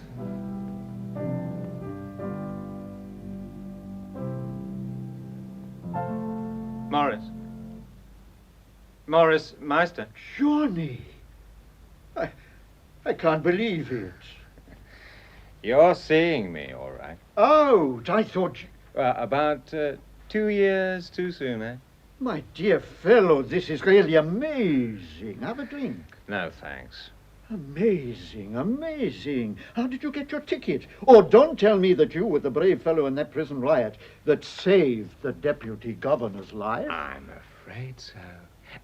Morris Meister. Johnny! I can't believe it. You're seeing me, all right. Out! I thought you... About 2 years too soon, eh? My dear fellow, this is really amazing. Have a drink. No, thanks. Amazing, amazing. How did you get your ticket? Oh, don't tell me that you were the brave fellow in that prison riot that saved the deputy governor's life. I'm afraid so.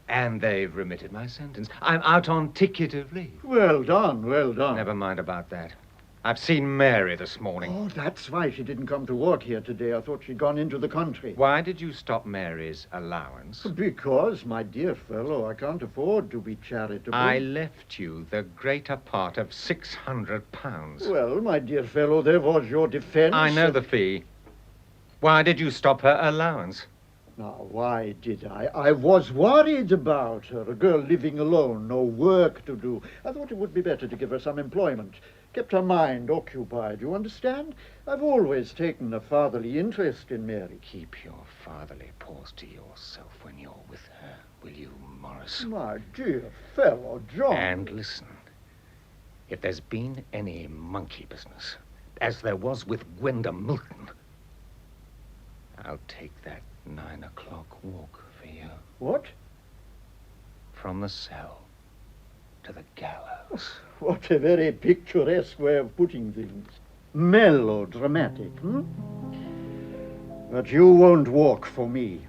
And they've remitted my sentence. I'm out on ticket of leave. Well done, well done. Never mind about that. I've seen Mary this morning. Oh, that's why she didn't come to work here today. I thought she'd gone into the country. Why did you stop Mary's allowance? Because, my dear fellow, I can't afford to be charitable. I left you the greater part of £600. Well, my dear fellow, there was your defense. I know the fee. Why did you stop her allowance? Now, why did I? I was worried about her, a girl living alone, no work to do. I thought it would be better to give her some employment. Kept her mind occupied, you understand? I've always taken a fatherly interest in Mary. Keep your fatherly paws to yourself when you're with her, will you, Morris? My dear fellow, John. And listen, if there's been any monkey business, as there was with Gwenda Milton, I'll take that 9 o'clock walk for you. What? From the cell to the gallows. What a very picturesque way of putting things. Melodramatic, But you won't walk for me.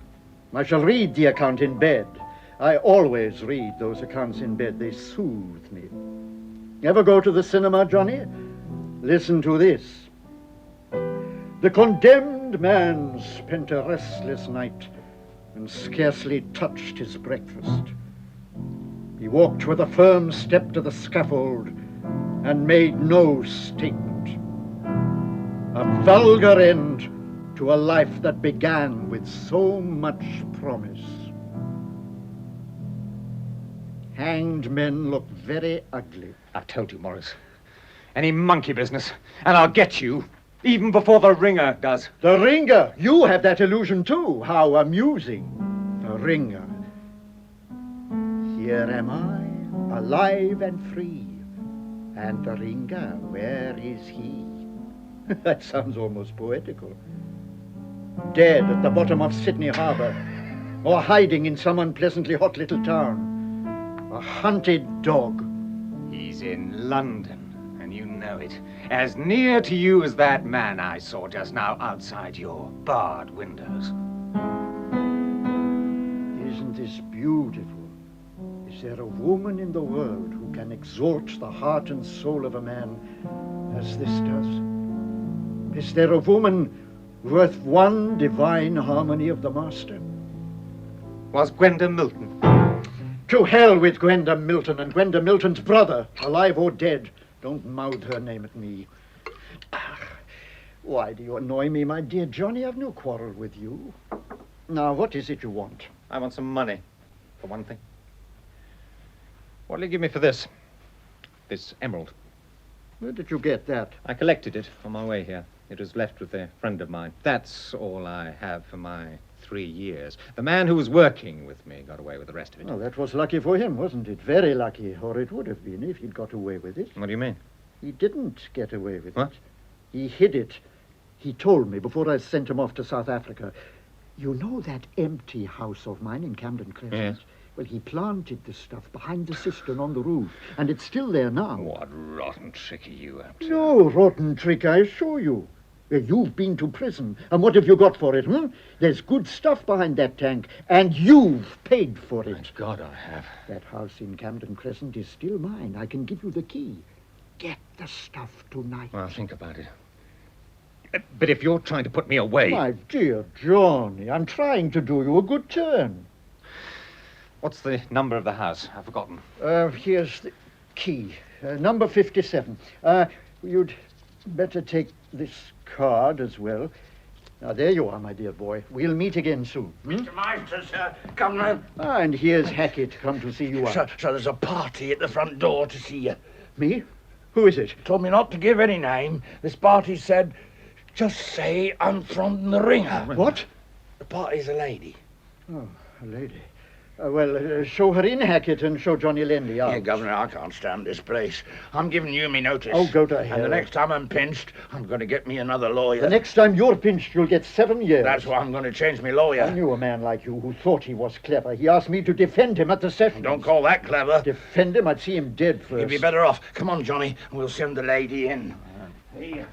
I shall read the account in bed. I always read those accounts in bed. They soothe me. Ever go to the cinema, Johnny? Listen to this. The condemned man spent a restless night and scarcely touched his breakfast. He walked with a firm step to the scaffold and made no statement. A vulgar end to a life that began with so much promise. Hanged men look very ugly. I told you, Morris. Any monkey business, and I'll get you, even before the Ringer does. The Ringer? You have that illusion too. How amusing. The Ringer. Here am I, alive and free. And the Ringer, where is he? That sounds almost poetical. Dead at the bottom of Sydney Harbour, or hiding in some unpleasantly hot little town. A hunted dog. He's in London, and you know it. As near to you as that man I saw just now outside your barred windows. Isn't this beautiful? Is there a woman in the world who can exalt the heart and soul of a man as this does? Is there a woman worth one divine harmony of the master? Was Gwenda Milton? To hell with Gwenda Milton and Gwenda Milton's brother, alive or dead. Don't mouth her name at me. Why do you annoy me, my dear Johnny? I've no quarrel with you. Now, what is it you want? I want some money, for one thing. What'll you give me for this? This emerald. Where did you get that? I collected it on my way here. It was left with a friend of mine. That's all I have for my 3 years. The man who was working with me got away with the rest of it. Oh, that was lucky for him, wasn't it? Very lucky, or it would have been if he'd got away with it. What do you mean? He didn't get away with What? it. He hid it. He told me before I sent him off to South Africa. You know that empty house of mine in Camden Crescent? Yes. Well, he planted the stuff behind the cistern on the roof, and it's still there now. What rotten trick are you up to? No rotten trick, I assure you. Well, you've been to prison, and what have you got for it, There's good stuff behind that tank, and you've paid for it. Thank God I have. That house in Camden Crescent is still mine. I can give you the key. Get the stuff tonight. Well, I'll think about it. But if you're trying to put me away... My dear Johnny, I'm trying to do you a good turn. What's the number of the house? I've forgotten. Here's the key. Number 57. You'd better take this card as well. Now, there you are, my dear boy. We'll meet again soon. Mr. Meister, sir, come round. And here's Hackett, come to see you out. So there's a party at the front door to see you. Me? Who is it? Told me not to give any name. This party said, just say I'm from the Ringer. What? The party's a lady. Oh, a lady. Show her in, Hackett, and show Johnny Lenley out. Yeah, Governor, I can't stand this place. I'm giving you me notice. Oh, go to hell. And the next time I'm pinched, I'm going to get me another lawyer. The next time you're pinched, you'll get 7 years. That's why I'm going to change me lawyer. I knew a man like you who thought he was clever. He asked me to defend him at the session. Don't call that clever. Defend him? I'd see him dead first. You'd be better off. Come on, Johnny, and we'll send the lady in. Hey,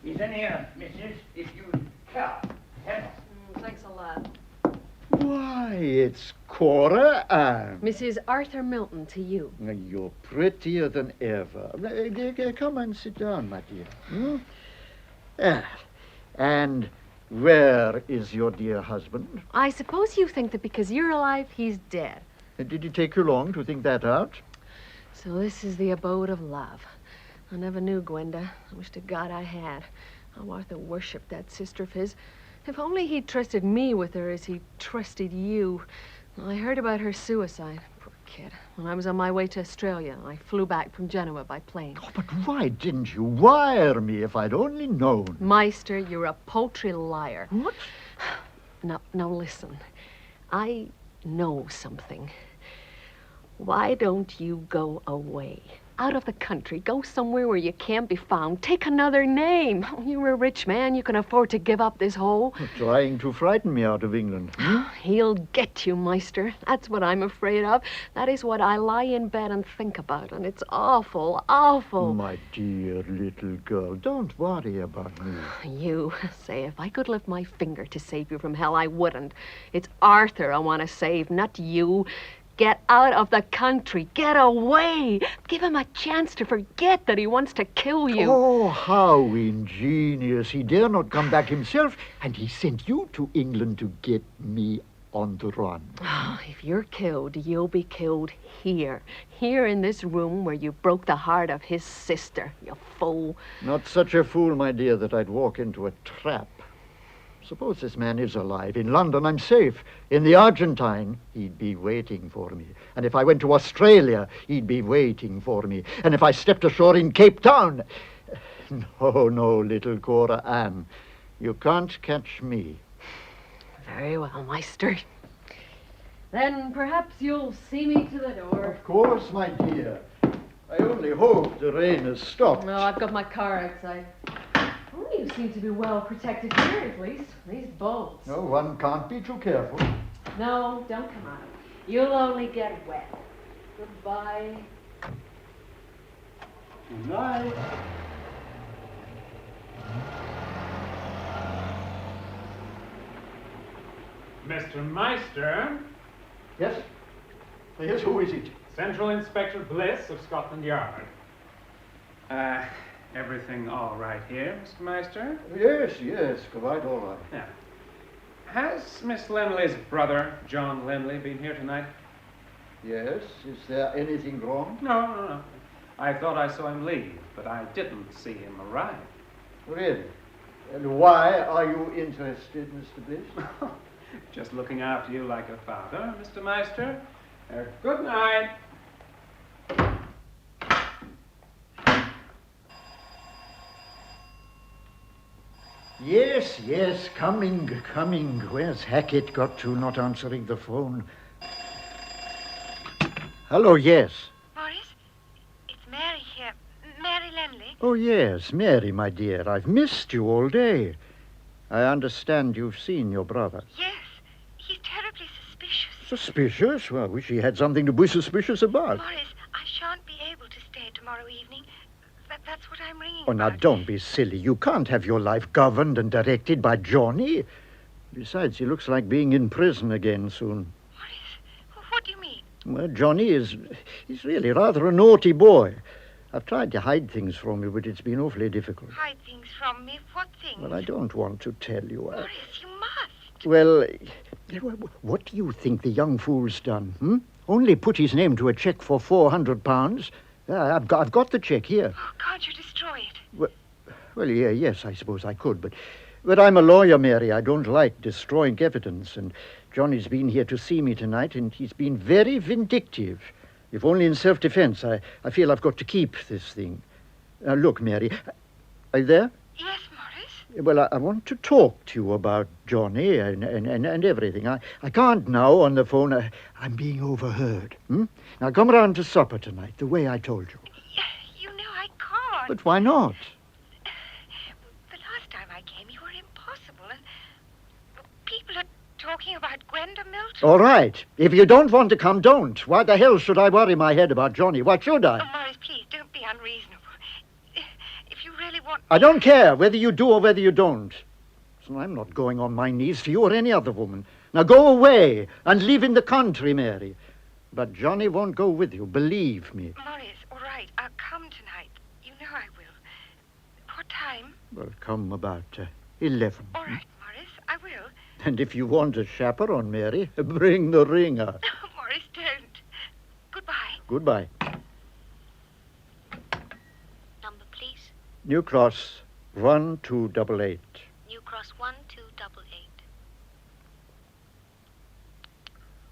he's in here, missus, if you care. Thanks a lot. Why, it's Cora Ann. Mrs. Arthur Milton, to you. You're prettier than ever. Come and sit down, my dear. And where is your dear husband? I suppose you think that because you're alive, he's dead. Did it take you long to think that out? So this is the abode of love. I never knew Gwenda. I wish to God I had. How Arthur worshipped that sister of his. If only he'd trusted me with her as he trusted you. I heard about her suicide. Poor kid. When I was on my way to Australia, I flew back from Genoa by plane. Oh, but why didn't you wire me if I'd only known? Meister, you're a paltry liar. What? Now listen. I know something. Why don't you go away? Out of the country. Go somewhere where you can't be found. Take another name. You're a rich man. You can afford to give up this hole. Trying to frighten me out of England. He'll get you, Meister. That's what I'm afraid of. That is what I lie in bed and think about. And it's awful, awful. My dear little girl, don't worry about me. You say, if I could lift my finger to save you from hell, I wouldn't. It's Arthur I want to save, not you. Get out of the country. Get away. Give him a chance to forget that he wants to kill you. Oh, how ingenious. He dare not come back himself, and he sent you to England to get me on the run. If you're killed, you'll be killed here. Here in this room where you broke the heart of his sister, you fool. Not such a fool, my dear, that I'd walk into a trap. Suppose this man is alive. In London, I'm safe. In the Argentine, he'd be waiting for me. And if I went to Australia, he'd be waiting for me. And if I stepped ashore in Cape Town... No, little Cora Ann. You can't catch me. Very well, Meister. Then perhaps you'll see me to the door. Of course, my dear. I only hope the rain has stopped. No, I've got my car outside. Oh, you seem to be well protected here, at least. These bolts. No, one can't be too careful. No, don't come out. You'll only get wet. Goodbye. Good night. Mr. Meister? Yes? Yes, who is it? Central Inspector Bliss of Scotland Yard. Everything all right here, Mr. Meister? Yes, quite all right. Yeah. Has Miss Lenley's brother, John Lenley, been here tonight? Yes. Is there anything wrong? No. I thought I saw him leave, but I didn't see him arrive. Really? And why are you interested, Mr. Bliss? Just looking after you like a father, Mr. Meister. Good night. Yes, coming. Where's Hackett got to, not answering the phone? Hello, yes. Morris, it's Mary here. Mary Lenley. Oh, yes, Mary, my dear. I've missed you all day. I understand you've seen your brother. Yes, he's terribly suspicious. Suspicious? Well, I wish he had something to be suspicious about. Morris, I shan't be able to stay tomorrow evening. That's what I'm ringing Oh, now, about. don't be silly. You can't have your life governed and directed by Johnny. Besides, he looks like being in prison again soon. Morris, what do you mean? Well, Johnny he's really rather a naughty boy. I've tried to hide things from you, but it's been awfully difficult. Hide things from me? What things? Well, I don't want to tell you. Morris, you must. Well, what do you think the young fool's done, Only put his name to a cheque for £400. I've got the cheque here. Oh, can't you destroy it? Well, yes, I suppose I could, but I'm a lawyer, Mary. I don't like destroying evidence, and Johnny's been here to see me tonight, and he's been very vindictive. If only in self-defense, I feel I've got to keep this thing. Look, Mary, are you there? Yes, Morris? Well, I want to talk to you about Johnny and everything. I can't now on the phone. I'm being overheard. Now come round to supper tonight, the way I told you. You know I can't. But why not? The last time I came, you were impossible. And people are talking about Gwenda Milton. All right. If you don't want to come, don't. Why the hell should I worry my head about Johnny? What should I? Oh, Morris, please, don't be unreasonable. If you really want... I don't care whether you do or whether you don't. So I'm not going on my knees for you or any other woman. Now go away and live in the country, Mary. But Johnny won't go with you, believe me. Morris, all right, I'll come tonight. You know I will. What time? Well, come about 11. All right, Morris, I will. And if you want a chaperone, Mary, bring the ringer. Oh, Morris, don't. Goodbye. Goodbye. Number, please. New Cross 1288. New Cross 1288.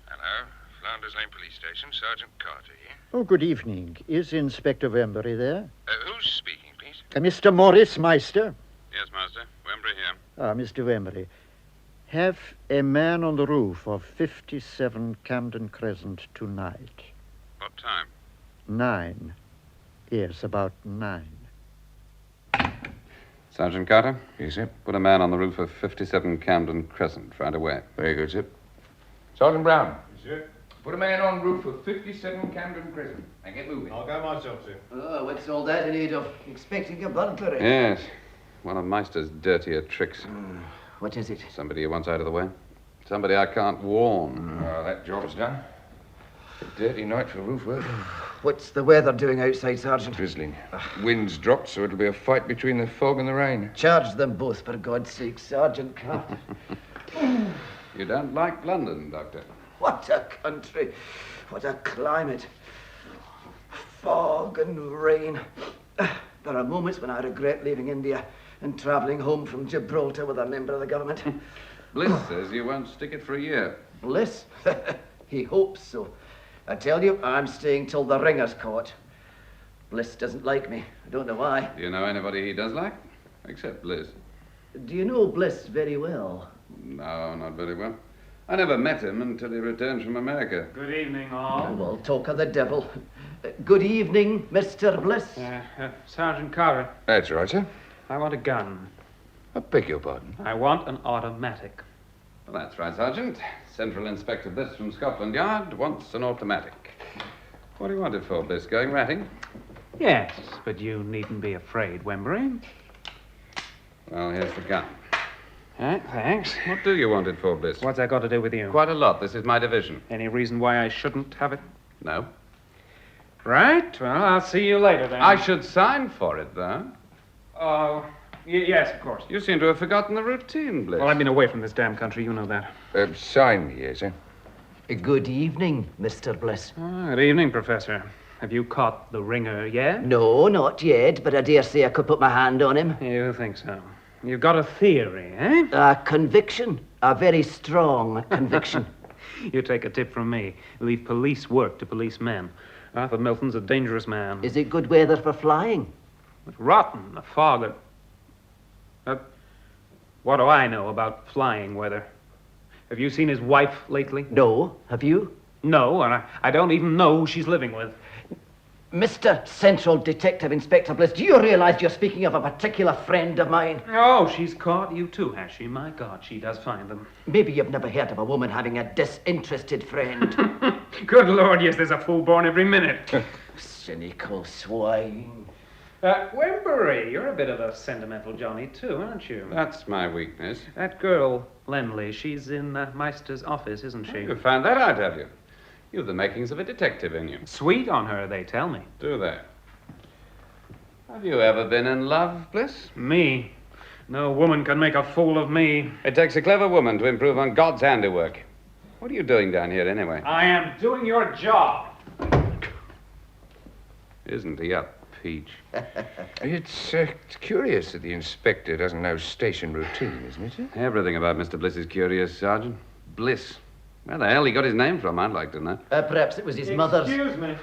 Hello, Flounders Lane Police Station, Sergeant Carter here. Oh, good evening. Is Inspector Wembury there? Who's speaking, please? Mr. Morris Meister. Yes, Master. Wembury here. Mr. Wembury. Have a man on the roof of 57 Camden Crescent tonight. What time? 9. Yes, about 9. Sergeant Carter? Yes, sir. Put a man on the roof of 57 Camden Crescent right away. Very good, sir. Sergeant Brown. Yes, sir. Put a man on roof of 57 Camden Crescent. And get moving. I'll go myself, sir. Oh, what's all that in aid of? Expecting a burglary? Yes. One of Meister's dirtier tricks. What is it? Somebody he wants out of the way. Somebody I can't warn. That job's done. A dirty night for roof work. What's the weather doing outside, Sergeant? Drizzling. Wind's dropped, so it'll be a fight between the fog and the rain. Charge them both, for God's sake, Sergeant Carter. You don't like London, Doctor? What a country. What a climate. Fog and rain. There are moments when I regret leaving India and travelling home from Gibraltar with a member of the government. Bliss says you won't stick it for a year. Bliss? He hopes so. I tell you, I'm staying till the ringer's caught. Bliss doesn't like me. I don't know why. Do you know anybody he does like? Except Bliss. Do you know Bliss very well? No, not very well. I never met him until he returned from America. Good evening, all. Well, talk of the devil. Good evening, Mr. Bliss. Sergeant Carter. That's right, sir. I want a gun. I beg your pardon. I want an automatic. Well, that's right, Sergeant. Central Inspector Bliss from Scotland Yard wants an automatic. What do you want it for, Bliss? Going ratting? Yes, but you needn't be afraid, Wembury. Well, here's the gun. Thanks. What do you want it for, Bliss? What's that got to do with you? Quite a lot. This is my division. Any reason why I shouldn't have it? No. Right. Well, I'll see you later, then. I should sign for it, though. Oh, yes, of course. You seem to have forgotten the routine, Bliss. Well, I've been away from this damn country. You know that. Sign me here, sir. Good evening, Mr. Bliss. Good evening, Professor. Have you caught the ringer yet? No, not yet, but I dare say I could put my hand on him. You think so? You've got a theory, eh? A conviction. A very strong conviction. You take a tip from me. Leave police work to policemen. Arthur Milton's a dangerous man. Is it good weather for flying? It's rotten, the fog. What do I know about flying weather? Have you seen his wife lately? No. Have you? No, and I don't even know who she's living with. Mr. Central Detective Inspector Bliss, do you realize you're speaking of a particular friend of mine? Oh, she's caught you too, has she? My God, she does find them. Maybe you've never heard of a woman having a disinterested friend. Good Lord, yes, there's a fool born every minute. Cynical swine. Wembury, you're a bit of a sentimental Johnny too, aren't you? That's my weakness. That girl, Lenley, she's in Meister's office, isn't she? You found that out, have you? You've the makings of a detective in you. Sweet on her, they tell me. Do they? Have you ever been in love, Bliss? Me? No woman can make a fool of me. It takes a clever woman to improve on God's handiwork. What are you doing down here, anyway? I am doing your job. Isn't he a peach? It's curious that the inspector doesn't know station routine, isn't it, sir? Everything about Mr. Bliss is curious, Sergeant. Bliss. Where the hell he got his name from, I'd like to know. Perhaps it was his mother's. Excuse me.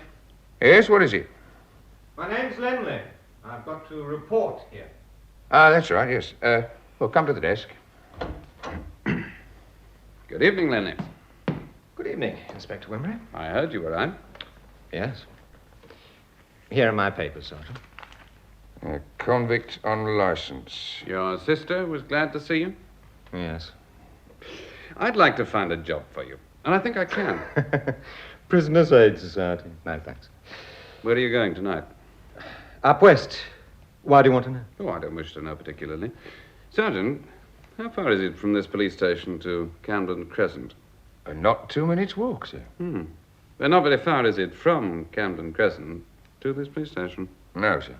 Yes, what is it? My name's Lenley. I've got to report here. That's right, yes. Well, come to the desk. Good evening, Lenny. Good evening, Inspector Wimbury. I heard you were out. Yes. Here are my papers, Sergeant. A convict on license. Your sister was glad to see you? Yes. I'd like to find a job for you, and I think I can. Prisoner's Aid Society. No, thanks. Where are you going tonight? Up west. Why do you want to know? Oh, I don't wish to know particularly. Sergeant, how far is it from this police station to Camden Crescent? Not 2 minutes' walk, sir. Well, not very far is it from Camden Crescent to this police station? No, sir.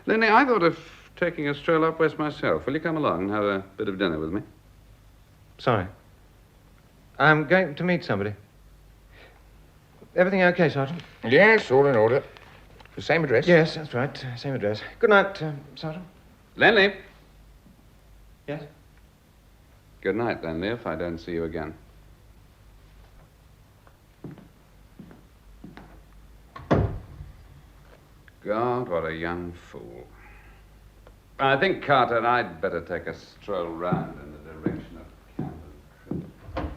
Lenny, I thought of taking a stroll up west myself. Will you come along and have a bit of dinner with me? Sorry. I'm going to meet somebody. Everything okay, Sergeant? Yes, all in order. The same address? Yes, that's right. Same address. Good night, Sergeant. Lenny. Yes? Good night, Lenny, if I don't see you again. God, what a young fool. I think, Carter, I'd better take a stroll round in the direction of Camden.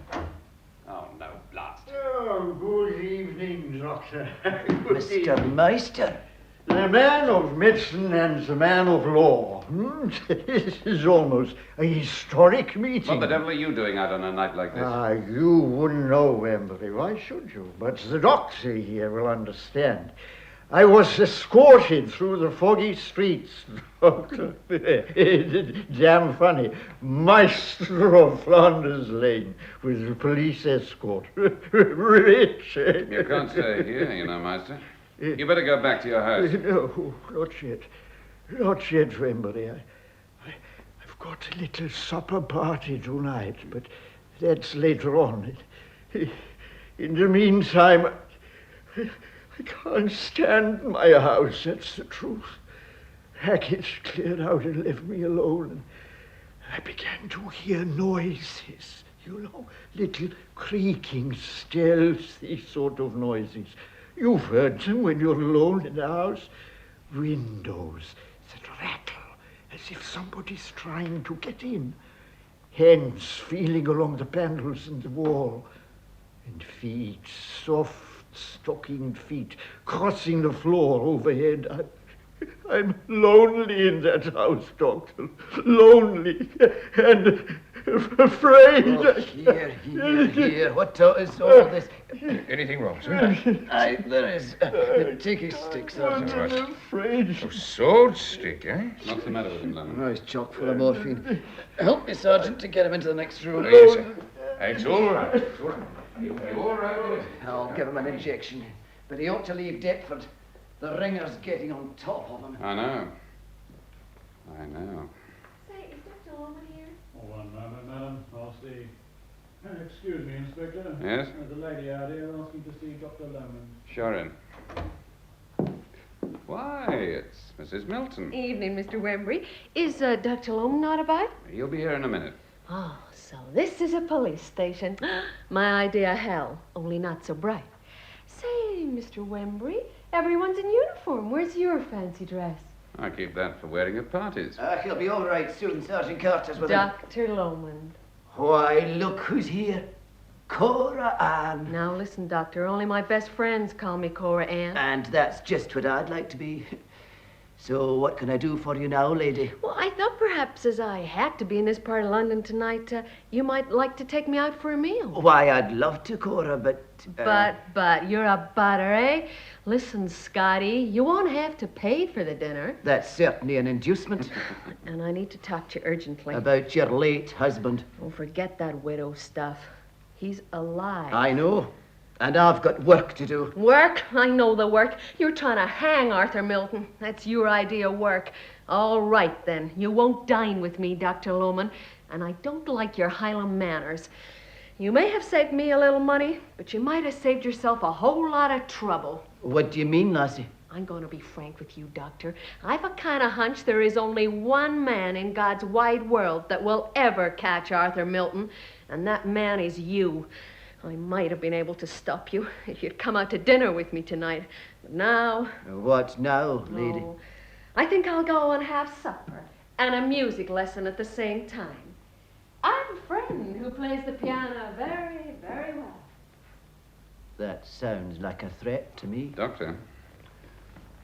Oh, no, blast. Oh, good evening, Doctor. Mr. Meister. The man of medicine and the man of law. This is almost a historic meeting. What the devil are you doing out on a night like this? You wouldn't know, Wembley. Why should you? But the doctor here will understand. I was escorted through the foggy streets, Doctor. Damn funny. Maestro of Flanders Lane with a police escort. Rich. You can't stay here, you know, Master. You better go back to your house. No, not yet. Not yet, Wembley. I've got a little supper party tonight, but that's later on. In the meantime, I can't stand my house, that's the truth. Hackett cleared out and left me alone, and I began to hear noises, little creaking, stealthy sort of noises. You've heard them when you're alone in the house. Windows that rattle as if somebody's trying to get in. Hands feeling along the panels in the wall. And feet, soft, stockinged feet, crossing the floor overhead. I'm lonely in that house, Doctor. Lonely and afraid. Oh, here. What is all this? Anything wrong, sir? There is. Take his stick, Sergeant. I'm afraid. A sword stick, eh? What's the matter with him, Lemon? Oh, he's chock full of morphine. Help me, Sergeant, to get him into the next room. Oh, yes, sir. It's all right. It's all right. You all right? I'll give him an injection. But he ought to leave Deptford. The ringer's getting on top of him. I know. Say, is Dr. Loman here? Oh, one moment, madam. I'll see. Excuse me, Inspector. Yes? There's a lady out here asking to see Dr. Loman. Sure in. Why, it's Mrs. Milton. Evening, Mr. Wembury. Is Dr. Loman not about? He'll be here in a minute. Oh, so this is a police station. My idea of hell, only not so bright. Say, Mr. Wembury, everyone's in uniform. Where's your fancy dress? I keep that for wearing at parties. He'll be all right soon. Sergeant Carter's with him. Dr. Loman. Why, look who's here. Cora Ann. Now listen, Doctor, only my best friends call me Cora Ann. And that's just what I'd like to be. So what can I do for you now, lady? Well, I thought perhaps as I had to be in this part of London tonight, you might like to take me out for a meal. Why, I'd love to, Cora, but... But, you're a butter, eh? Listen, Scotty, you won't have to pay for the dinner. That's certainly an inducement. And I need to talk to you urgently. About your late husband. Oh, forget that widow stuff. He's alive. I know. And I've got work to do. Work? I know the work. You're trying to hang Arthur Milton. That's your idea of work. All right, then. You won't dine with me, Dr. Loman. And I don't like your Highland manners. You may have saved me a little money, but you might have saved yourself a whole lot of trouble. What do you mean, lassie? I'm going to be frank with you, Doctor. I've a kind of hunch there is only one man in God's wide world that will ever catch Arthur Milton, and that man is you. I might have been able to stop you if you'd come out to dinner with me tonight. But now... What now, lady? Oh, I think I'll go and have supper. and a music lesson at the same time. I have a friend who plays the piano very, very well. That sounds like a threat to me. Doctor,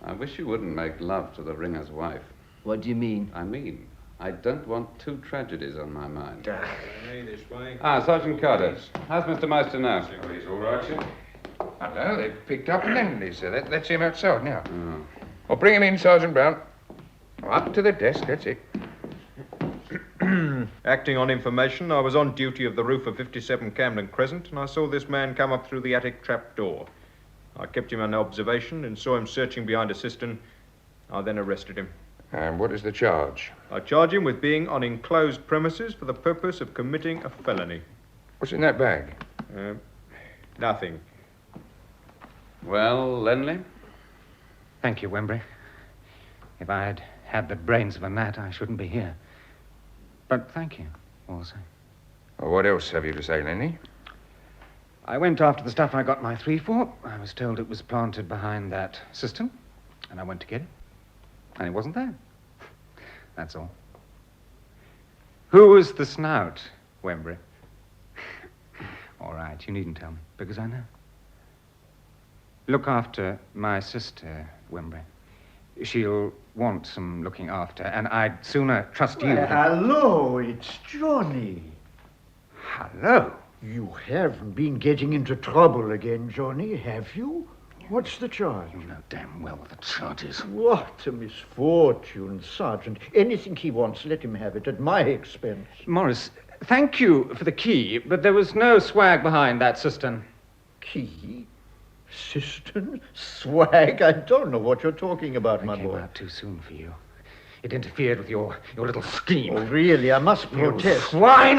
I wish you wouldn't make love to the ringer's wife. What do you mean? I mean, I don't want two tragedies on my mind. Hey, this way. Sergeant Carter. How's Mr. Meister now? He's all right, sir. Hello, they've picked up Lenley, sir. Let's see him outside now. Oh. Well, bring him in, Sergeant Brown. Up to the desk, that's it. Acting on information, I was on duty of the roof of 57 Camden Crescent, and I saw this man come up through the attic trap door. I kept him under observation and saw him searching behind a cistern. I then arrested him. And what is the charge? I charge him with being on enclosed premises for the purpose of committing a felony. What's in that bag? Nothing. Well, Lenley? Thank you, Wembury. If I had had the brains of a gnat, I shouldn't be here. But thank you, also. Well, what else have you to say, Lenny? I went after the stuff I got my 3 for. I was told it was planted behind that cistern, and I went to get it. And it wasn't there. That's all. Who was the snout, Wembury? All right, you needn't tell me, because I know. Look after my sister, Wembury. She'll want some looking after, and I'd sooner trust you. Well, hello, it's Johnny. Hello. You haven't been getting into trouble again, Johnny, have you? What's the charge? You know damn well what the charge is. What a misfortune, Sergeant. Anything he wants, let him have it at my expense. Morris, thank you for the key, but there was no swag behind that cistern. Key? Cistern? Swag? I don't know what you're talking about, my boy. It came out too soon for you. It interfered with your little scheme. Oh, really? I must protest. Swine!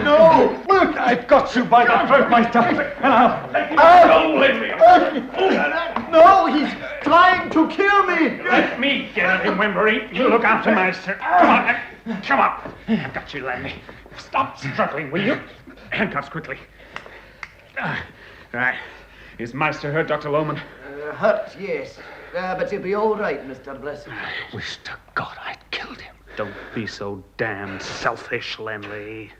No! Look, I've got you by the throat, Meister. Don't let me. No, he's trying to kill me. Let me get at him, Wembury. You look after Meister. Come on. Come on. I've got you, Lanley. Stop struggling, will you? Handcuffs quickly. Right. Is Meister hurt, Dr. Lohman? Hurt, yes. But he'll be all right, Mr. Blessing. I wish to God I'd killed him. Don't be so damned selfish, Lanley.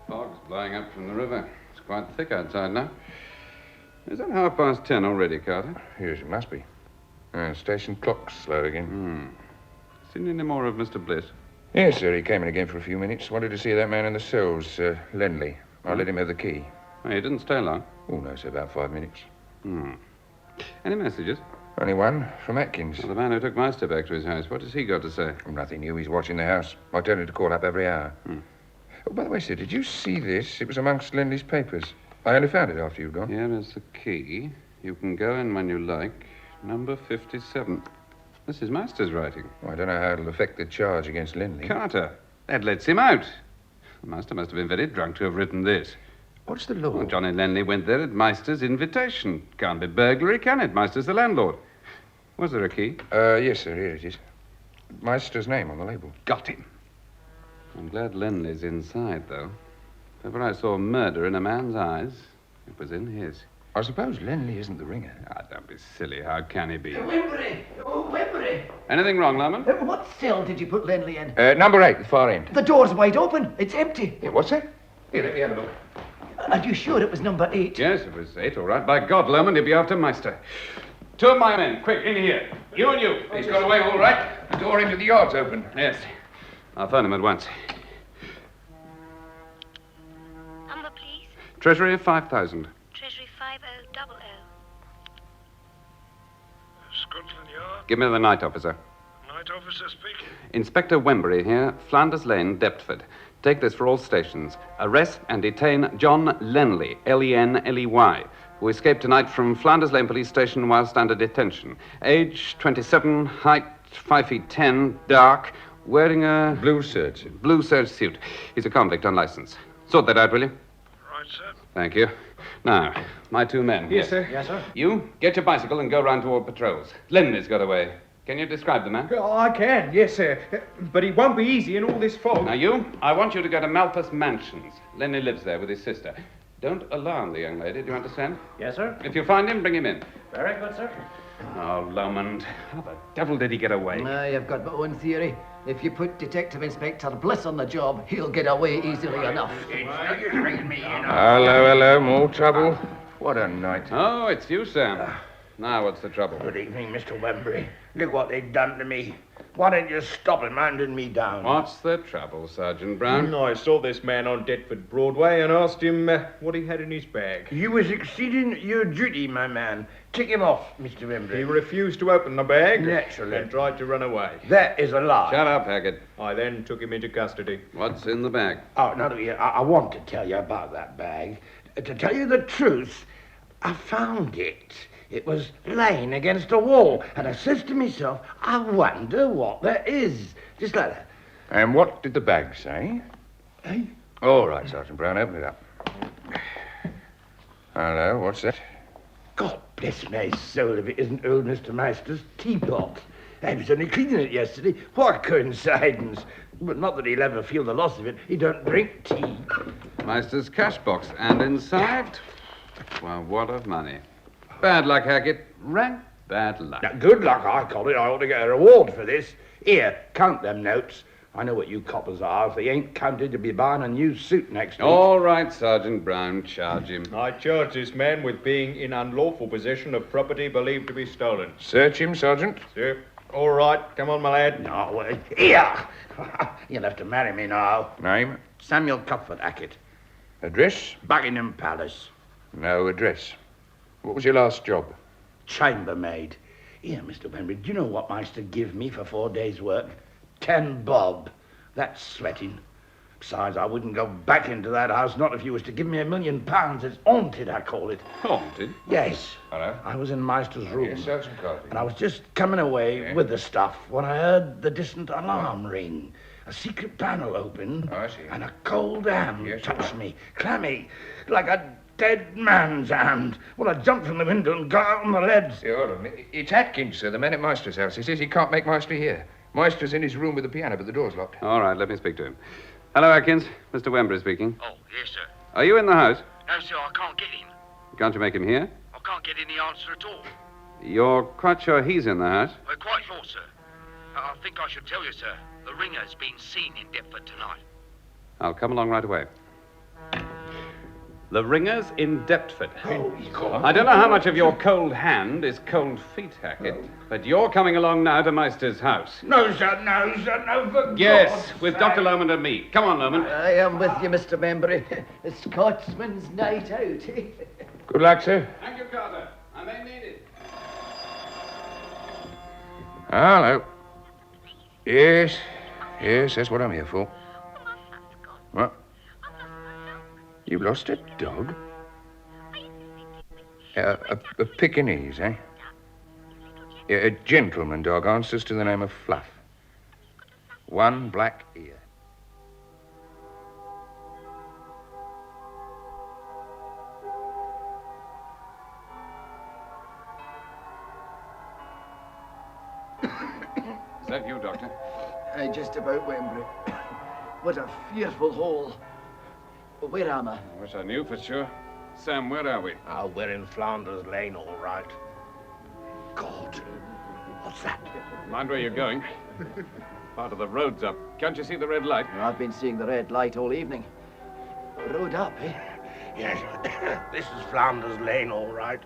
Fog's blowing up from the river. It's quite thick outside now. Is it 10:30 already, Carter? Yes, it must be. Station clock's slow again. Seen any more of Mr. Bliss? Yes, sir. He came in again for a few minutes. Wanted to see that man in the cells, Lenley. I let him have the key. Oh, he didn't stay long? Oh, no, sir. About 5 minutes. Any messages? Only one, from Atkins. Well, the man who took Meister back to his house. What has he got to say? Nothing new. He's watching the house. I tell him to call up every hour. Oh, by the way, sir, did you see this? It was amongst Lenley's papers. I only found it after you'd gone. Here is the key. You can go in when you like. Number 57. This is Meister's writing. Well, I don't know how it'll affect the charge against Lenley. Carter, that lets him out. The Meister must have been very drunk to have written this. What's the law? Well, Johnny Lenley went there at Meister's invitation. Can't be burglary, can it? Meister's the landlord. Was there a key? Yes, sir. Here it is. Meister's name on the label. Got him. I'm glad Lenley's inside, though. If ever I saw murder in a man's eyes, it was in his. I suppose Lenley isn't the ringer. Don't be silly. How can he be? Wembury! Oh, Wembury! Anything wrong, Lohman? What cell did you put Lenley in? Number 8, the far end. The door's wide open. It's empty. Yeah, what's that? Here, let me have a look. Are you sure it was number 8? Yes, it was 8, all right. By God, Lohman, he'll be after Meister. 2 of my men, quick, in here. You and you. He's got away all right. The door into the yard's open. Yes. I'll phone him at once. Number, please. Treasury 5,000. Treasury 5000. Scotland Yard? Give me the night officer. Night officer speaking. Inspector Wembury here, Flanders Lane, Deptford. Take this for all stations. Arrest and detain John Lenley, Lenley, who escaped tonight from Flanders Lane Police Station whilst under detention. Age 27, height 5 feet 10, dark, wearing a... Blue serge suit. Blue serge suit. He's a convict on license. Sort that out, will you? Right, sir. Thank you. Now, my 2 men. Yes, sir. Yes, sir. You, get your bicycle and go round to all patrols. Lenley's got away. Can you describe the man? Oh, I can, yes, sir. But it won't be easy in all this fog. Now, you, I want you to go to Malthus Mansions. Lenny lives there with his sister. Don't alarm the young lady, do you understand? Yes, sir. If you find him, bring him in. Very good, sir. Oh, Lomond, how the devil did he get away? I've got but one theory. If you put Detective Inspector Bliss on the job, he'll get away easily enough. Hello, more trouble? What a night. Oh, it's you, Sam. Now, what's the trouble? Good evening, Mr. Wembury. Look what they've done to me. Why don't you stop him handing me down? What's the trouble, Sergeant Brown? I saw this man on Deptford Broadway and asked him what he had in his bag. You was exceeding your duty, my man. Take him off, Mr. Wembury. He refused to open the bag. Naturally. And tried to run away. That is a lie. Shut up, Hackett. I then took him into custody. What's in the bag? Oh, no, I want to tell you about that bag. To tell you the truth, I found it. It was laying against a wall, and I says to myself, I wonder what that is. Just like that. And what did the bag say? Eh? All right, Sergeant Brown, open it up. Hello, what's that? God bless my soul if it isn't old Mr. Meister's teapot. I was only cleaning it yesterday. What coincidence. But not that he'll ever feel the loss of it. He don't drink tea. Meister's cash box, and inside, well, what of money? Bad luck, Hackett. Rank bad luck. Now, good luck, I call it. I ought to get a reward for this. Here, count them notes. I know what you coppers are. If they ain't counted, you'll be buying a new suit next week. All right, Sergeant Brown, charge him. I charge this man with being in unlawful possession of property believed to be stolen. Search him, Sergeant. Sir. All right, come on, my lad. No, well, here! You'll have to marry me now. Name? Samuel Cuthbert Hackett. Address? Buckingham Palace. No address. What was your last job? Chambermaid. Here, Mr. Wembury, do you know what Meister give me for 4 days' work? 10 bob. That's sweating. Besides, I wouldn't go back into that house, not if you was to give me £1 million. It's haunted, I call it. Haunted? Yes. Hello? I was in Meister's room. Yes, Sergeant Carty. And I was just coming away with the stuff when I heard the distant alarm ring. A secret panel opened. Oh, I see. And a cold hand Yes, touched me. Clammy. Like a dead man's hand. Well, I jumped from the window and got out on the leads. Yeah, hold on. It's Atkins, sir, the man at Meister's house. He says he can't make Meister here. Meister's in his room with the piano, but the door's locked. All right, let me speak to him. Hello, Atkins. Mr. Wembury speaking. Oh, yes, sir. Are you in the house? No, sir, I can't get in. Can't you make him here? I can't get any answer at all. You're quite sure he's in the house? We're quite sure, sir. I think I should tell you, sir. The ringer's been seen in Deptford tonight. I'll come along right away. The ringer's in Deptford. I don't know how much of your cold hand is cold feet, Hackett, but you're coming along now to Meister's house. No, sir, no, for Yes, God's with sake. Dr. Lomond and me. Come on, Lomond. I am with you, Mr. Wembury. A Scotsman's night out. Good luck, sir. Thank you, Carter. I may need it. Hello. Yes, that's what I'm here for. What? You lost a dog? A Pekingese, eh? Yeah, a gentleman dog, answers to the name of Fluff. One black ear. Is that you, Doctor? Just about Wembury. What a fearful hole. Where am I? I wish I knew for sure. Sam, where are we? Oh, we're in Flanders Lane, all right. God, what's that? Mind where you're going. Part of the road's up. Can't you see the red light? I've been seeing the red light all evening. Road up, eh? Yes, this is Flanders Lane, all right.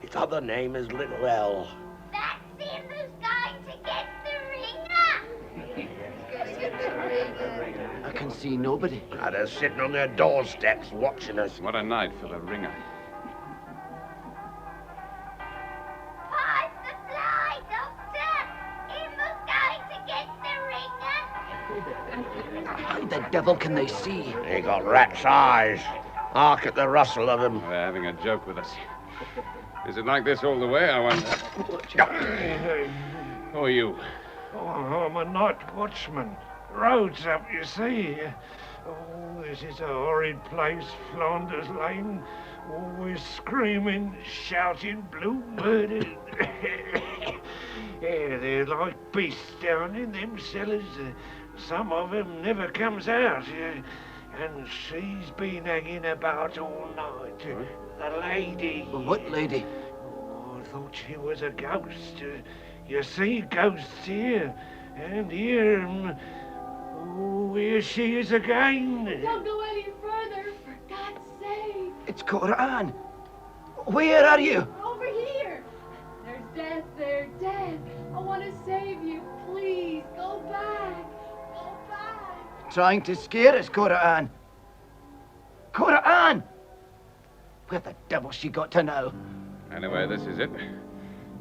Its other name is Little L. That's him who's going to get the ringer. I can see nobody. Now, they're sitting on their doorsteps watching us. What a night for the ringer. Pipe the fly, Doctor. Him who's going to get the ringer. How the devil can they see? They got rat's eyes. Hark at the rustle of them. They're having a joke with us. Is it like this all the way, I wonder? Who are you? Oh, I'm a night watchman. Road's up, you see. Oh, this is a horrid place, Flanders Lane. Always screaming, shouting, blue murder. Yeah, they're like beasts down in them cellars. Some of them never comes out. And she's been hanging about all night. The lady. What lady? Oh, I thought she was a ghost. You see ghosts here and here. Oh, here she is again. Don't go any further, for God's sake. It's Cora Ann. Where are you? Over here. There's death there, death. I want to save you. Please, go back. Go back. Trying to scare us, Cora Ann. Cora Ann! Where the devil she got to now? Anyway, this is it.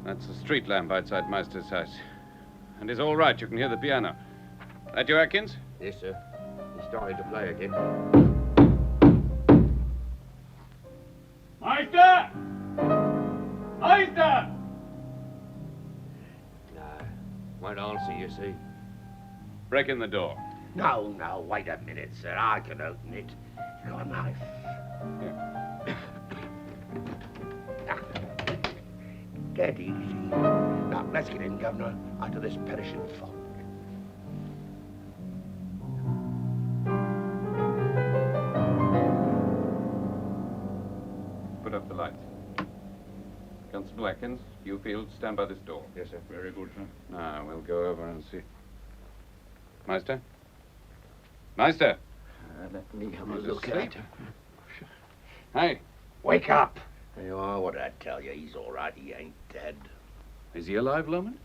That's the street lamp outside Meister's house. And it's all right, you can hear the piano. That you, Atkins? Yes, sir. He started to play again. Meister! Meister! No, won't answer, you see. Break in the door. No, no, wait a minute, sir. I can open it. You got a knife? Dead easy. Now, let's get in, Governor, out of this perishing fog. Put up the lights. Constable Atkins, you Field, stand by this door. Yes, sir. Very good, sir. Now, we'll go over and see. Meister? Meister! Let me have a He's look asleep. at her. Hey. Wake up! Oh, what did I tell you? He's all right. He ain't dead. Is he alive, Loman?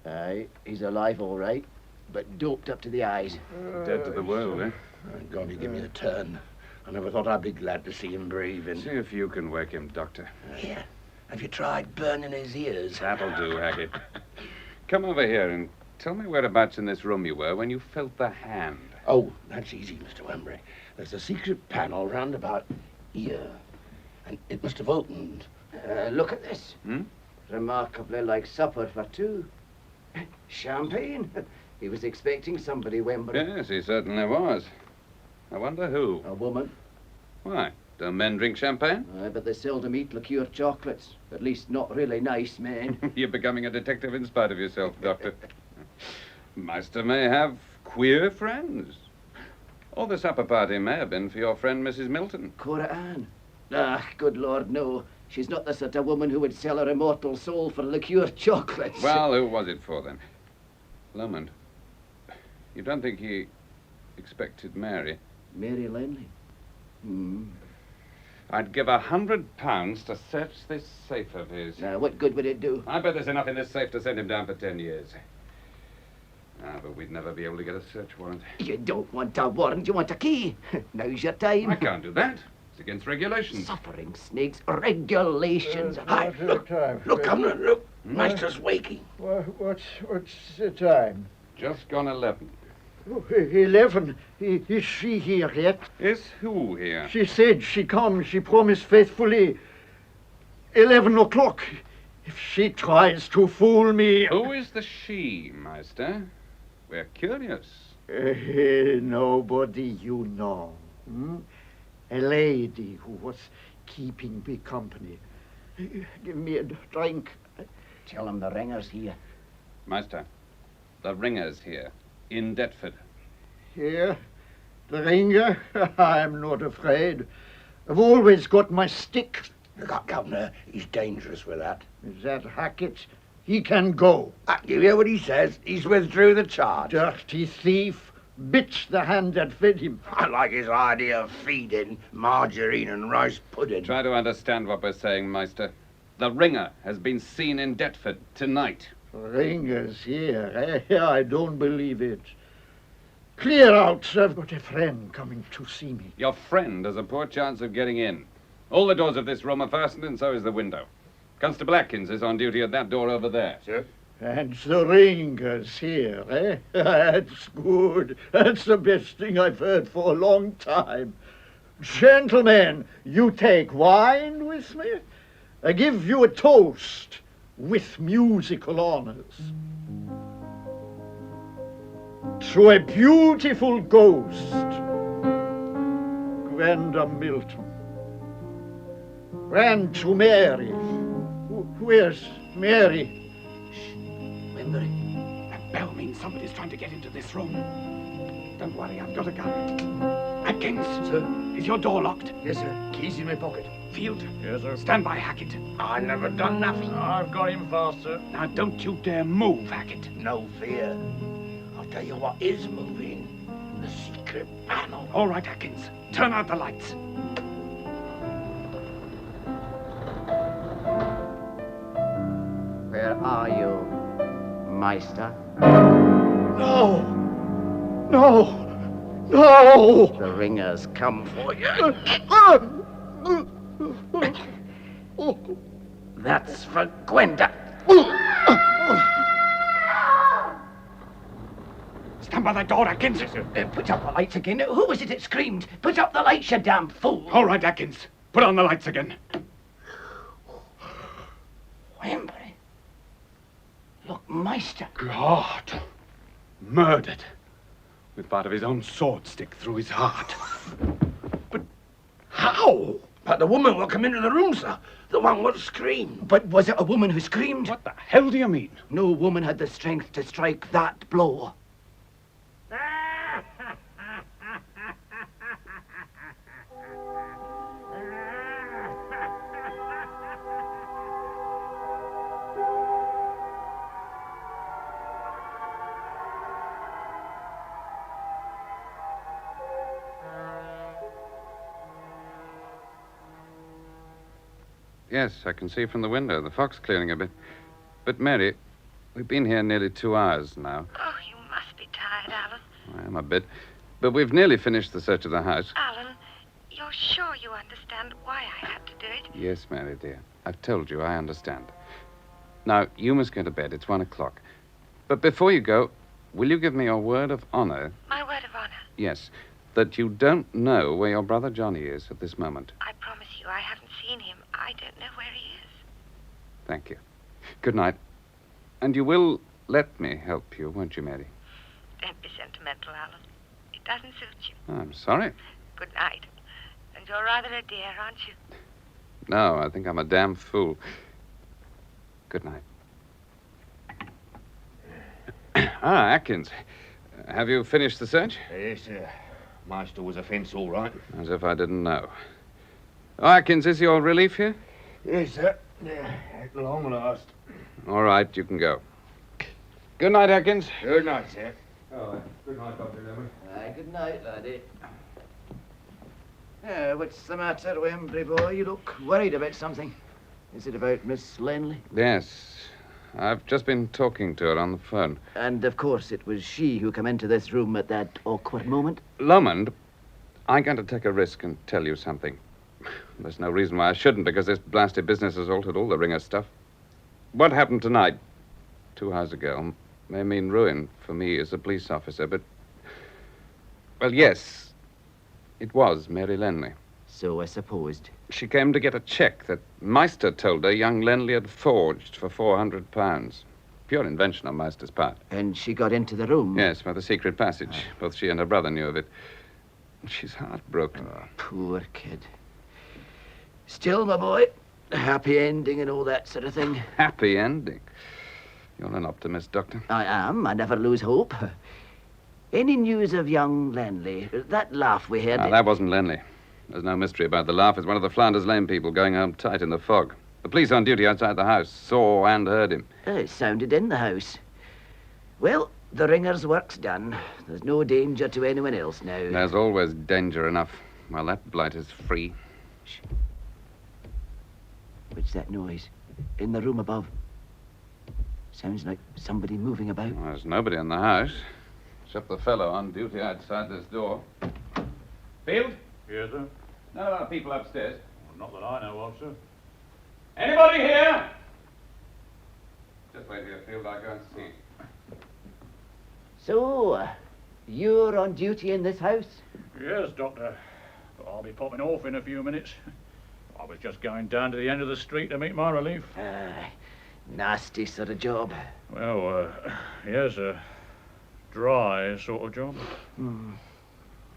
Aye, he's alive all right, but doped up to the eyes. Dead to the world, eh? Thank God he gave me the turn. I never thought I'd be glad to see him breathing. See if you can wake him, Doctor. Yeah. Have you tried burning his ears? That'll do, Haggett. Come over here and tell me whereabouts in this room you were when you felt the hand. Oh, that's easy, Mr. Wembury. There's a secret panel round about here. And it must have opened. Look at this. Hmm? Remarkably like supper for two. Champagne. He was expecting somebody, Wembury. Yes, he certainly was. I wonder who. A woman. Why? Do men drink champagne? But they seldom eat liqueur chocolates. At least not really nice men. You're becoming a detective in spite of yourself, Doctor. Meister may have queer friends. Or the supper party may have been for your friend, Mrs. Milton. Cora Ann. Ah, good Lord, no. She's not the sort of woman who would sell her immortal soul for liqueur chocolates. Well, who was it for, then? Lomond. You don't think he expected Mary? Mary Lenley. Hmm. I'd give £100 to search this safe of his. Now, what good would it do? I bet there's enough in this safe to send him down for 10 years. Ah, but we'd never be able to get a search warrant. You don't want a warrant, you want a key. Now's your time. I can't do that. It's against regulations. Suffering snakes, regulations. Hi, look, Governor, look. Meister's waking. What's the time? Just gone 11. Oh, 11. Is she here yet? Is who here? She said she come. She promised faithfully. 11 o'clock. If she tries to fool me... Who is the she, Meister? We're curious. Nobody you know. Hmm? A lady who was keeping me company. Give me a drink. Tell him the ringer's here. Meister, the ringer's here, in Deptford. Here? The ringer? I'm not afraid. I've always got my stick. Look, Governor, he's dangerous with that. Is that Hackett? He can go. You hear what he says? He's withdrew the charge. Dirty thief. Bit the hand that fed him. I like his idea of feeding margarine and rice pudding. Try to understand what we're saying, Meister. The ringer has been seen in Deptford tonight. Ringer's here, eh? I don't believe it. Clear out. I've got a friend coming to see me. Your friend has a poor chance of getting in. All the doors of this room are fastened, and so is the window. Constable Atkins is on duty at that door over there. Sir? And the ringer's here, eh? That's good. That's the best thing I've heard for a long time. Gentlemen, you take wine with me? I give you a toast with musical honors. To a beautiful ghost, Gwenda Milton. And to Mary. Where's Mary? Wembury? That bell means somebody's trying to get into this room. Don't worry, I've got a gun. Atkins. Sir? Is your door locked? Yes, sir. Keys in my pocket. Field. Yes, sir. Stand by, Hackett. I never done nothing. I've got him fast, sir. Now, don't you dare move, Hackett. No fear. I'll tell you what is moving. The secret panel. All right, Atkins. Turn out the lights. Where are you, Meister? No! No! No! The ringers come for you. That's for Gwenda. Stand by that door, Atkins. Put up the lights again. Who was it that screamed? Put up the lights, you damn fool. All right, Atkins. Put on the lights again. Wembury. Look, Meister. God. Murdered. With part of his own sword stick through his heart. But how? But the woman will come into the room, sir. The one what screamed. But was it a woman who screamed? What the hell do you mean? No woman had the strength to strike that blow. Yes, I can see from the window. The fog's clearing a bit. But, Mary, we've been here nearly 2 hours now. Oh, you must be tired, Alan. I am a bit. But we've nearly finished the search of the house. Alan, you're sure you understand why I had to do it? Yes, Mary, dear. I've told you, I understand. Now, you must go to bed. It's 1 o'clock. But before you go, will you give me your word of honor? My word of honor. Yes, that you don't know where your brother Johnny is at this moment. I promise you, I haven't seen him. I don't know where he is. Thank you. Good night. And you will let me help you, won't you, Mary? Don't be sentimental, Alan. It doesn't suit you. I'm sorry. Good night. And you're rather a dear, aren't you? No, I think I'm a damn fool. Good night. Atkins. Have you finished the search? Yes, Meister was a fence, all right. As if I didn't know. Oh, Atkins, is your relief here? Yes, sir. At long last. All right, you can go. Good night, Atkins. Good night, sir. Oh, good night, Dr. Lemon. Good night, laddie. What's the matter, Wembury boy? You look worried about something. Is it about Miss Lenley? Yes. I've just been talking to her on the phone. And, of course, it was she who came into this room at that awkward moment. Lomond, I'm going to take a risk and tell you something. There's no reason why I shouldn't, because this blasted business has altered all the ringer stuff. What happened tonight, 2 hours ago, may mean ruin for me as a police officer, but... Well, yes, it was Mary Lenley. So I supposed. She came to get a check that Meister told her young Lenley had forged for £400. Pure invention on Meister's part. And she got into the room? Yes, by the secret passage. Both she and her brother knew of it. She's heartbroken. Oh, poor kid. Still, my boy, a happy ending and all that sort of thing. Happy ending? You're an optimist, Doctor. I am. I never lose hope. Any news of young Lenley? That laugh we had... That wasn't Lenley. There's no mystery about the laugh. It's one of the Flanders Lane people going home tight in the fog. The police on duty outside the house saw and heard him. It sounded in the house. Well, the ringer's work's done. There's no danger to anyone else now. There's always danger enough while that blight is free. Shh. What's that noise? In the room above. Sounds like somebody moving about. Well, there's nobody in the house, except the fellow on duty outside this door. Field? Yes, sir. No other people upstairs. Not that I know of, sir. Anybody here? Just wait here, Field. I'll go and see. So, you're on duty in this house? Yes, Doctor. But I'll be popping off in a few minutes. I was just going down to the end of the street to meet my relief. Nasty sort of job. Well, yes, a dry sort of job.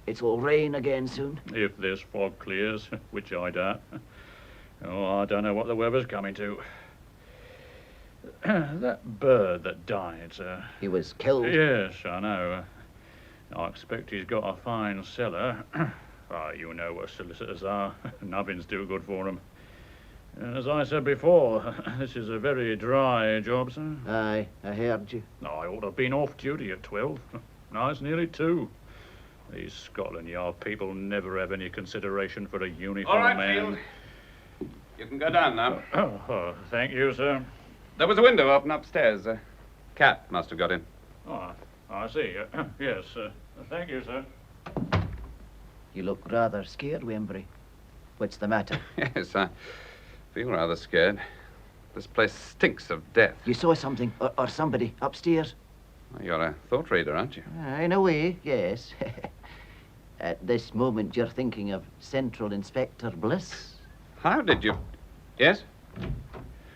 It'll rain again soon. If this fog clears, which I doubt. Oh, I don't know what the weather's coming to. That bird that died, sir. He was killed? Yes, I know. I expect he's got a fine cellar. You know what solicitors are. Nothing's too good for 'em. And as I said before, this is a very dry job, sir. Aye, I heard you. I ought to have been off duty at 12. Now it's nearly 2. These Scotland Yard people never have any consideration for a uniform All right, man. Field. You can go down now. Oh, thank you, sir. There was a window open upstairs. A cat must have got in. Oh, I see. Yes, thank you, sir. You look rather scared, Wembury. What's the matter? Yes, I feel rather scared. This place stinks of death. You saw something, or somebody, upstairs? You're a thought reader, aren't you? In a way, yes. At this moment, you're thinking of Central Inspector Bliss? How did you... Yes?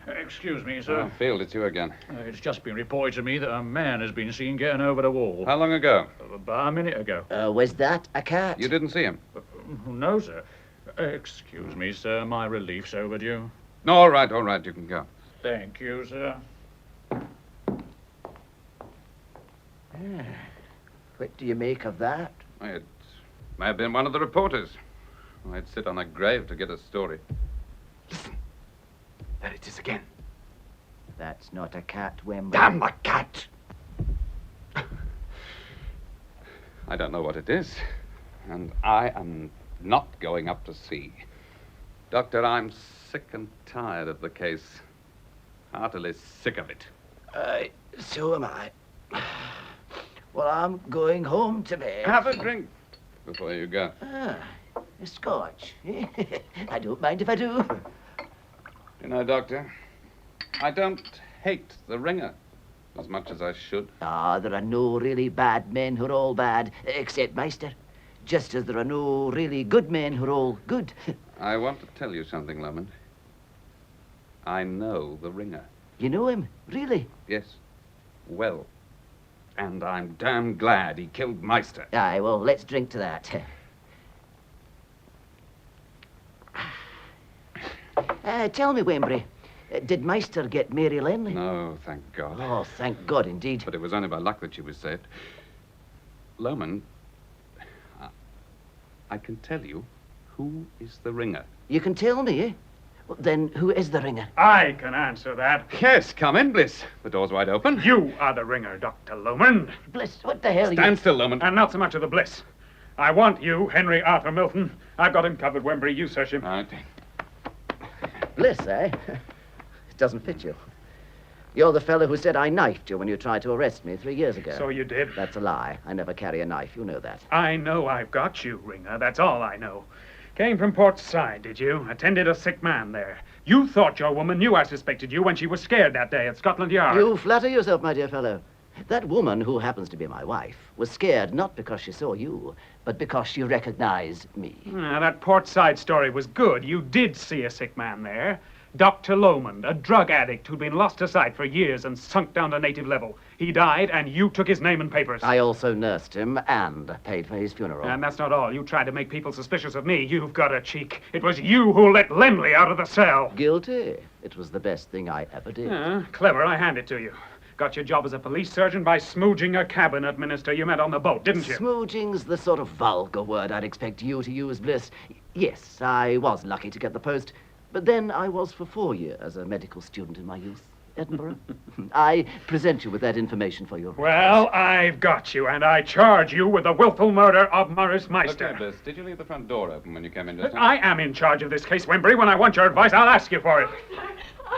Excuse me, sir. Oh, Field, it's you again. It's just been reported to me that a man has been seen getting over the wall. How long ago? About a minute ago. Was that a cat? You didn't see him? No, sir. Excuse me, sir. My relief's overdue. All right, you can go. Thank you, sir. What do you make of that? It may have been one of the reporters. I'd sit on a grave to get a story. There it is again. That's not a cat, Wembury. Damn the cat! I don't know what it is, and I am not going up to see. Doctor, I'm sick and tired of the case. Heartily sick of it. So am I. Well, I'm going home to bed. Have a drink before you go. A scotch. I don't mind if I do. You know, Doctor, I don't hate the ringer as much as I should. There are no really bad men who are all bad, except Meister. Just as there are no really good men who are all good. I want to tell you something, Lomond. I know the ringer. You know him? Really? Yes. Well. And I'm damn glad he killed Meister. Aye, well, let's drink to that. Tell me, Wembury, did Meister get Mary Lenley? No, thank God. Oh, thank God, indeed. But it was only by luck that she was saved. Lomond, I can tell you who is the ringer. You can tell me, eh? Well, then who is the ringer? I can answer that. Yes, come in, Bliss. The door's wide open. You are the ringer, Dr. Lomond. Bliss, what the hell Stand still, Lomond. And not so much of the Bliss. I want you, Henry Arthur Milton. I've got him covered, Wembury. You search him. All right. Bliss, eh? It doesn't fit you. You're the fellow who said I knifed you when you tried to arrest me 3 years ago. So you did? That's a lie. I never carry a knife. You know that. I know I've got you, ringer. That's all I know. Came from Port Said, did you? Attended a sick man there. You thought your woman knew I suspected you when she was scared that day at Scotland Yard. You flatter yourself, my dear fellow. That woman, who happens to be my wife, was scared not because she saw you, but because she recognized me. That Port Said story was good. You did see a sick man there. Dr. Lomond, a drug addict who'd been lost to sight for years and sunk down to native level. He died, and you took his name and papers. I also nursed him and paid for his funeral. And that's not all. You tried to make people suspicious of me. You've got a cheek. It was you who let Lemley out of the cell. Guilty. It was the best thing I ever did. Clever. I hand it to you. Got your job as a police surgeon by smooging a cabinet minister you met on the boat, didn't you? Smooging's the sort of vulgar word I'd expect you to use, Bliss. Yes, I was lucky to get the post. But then I was for 4 years a medical student in my youth. Edinburgh. I present you with that information for your... Well, I've got you, and I charge you with the willful murder of Morris Meister. Okay, Bliss, did you leave the front door open when you came in just now? I am in charge of this case, Wembury. When I want your advice, I'll ask you for it.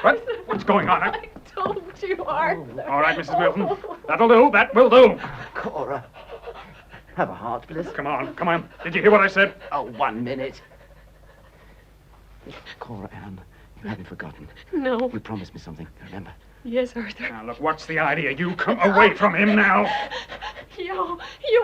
What? What's going on? I told you, Arthur. All right, Mrs. Milton. That'll do. That will do. Cora, have a heart, Bliss. Come on, come on. Did you hear what I said? Oh, 1 minute. Cora Ann, you haven't forgotten. No. You promised me something, remember? Yes, Arthur. Now, look, what's the idea? You come away from him now. You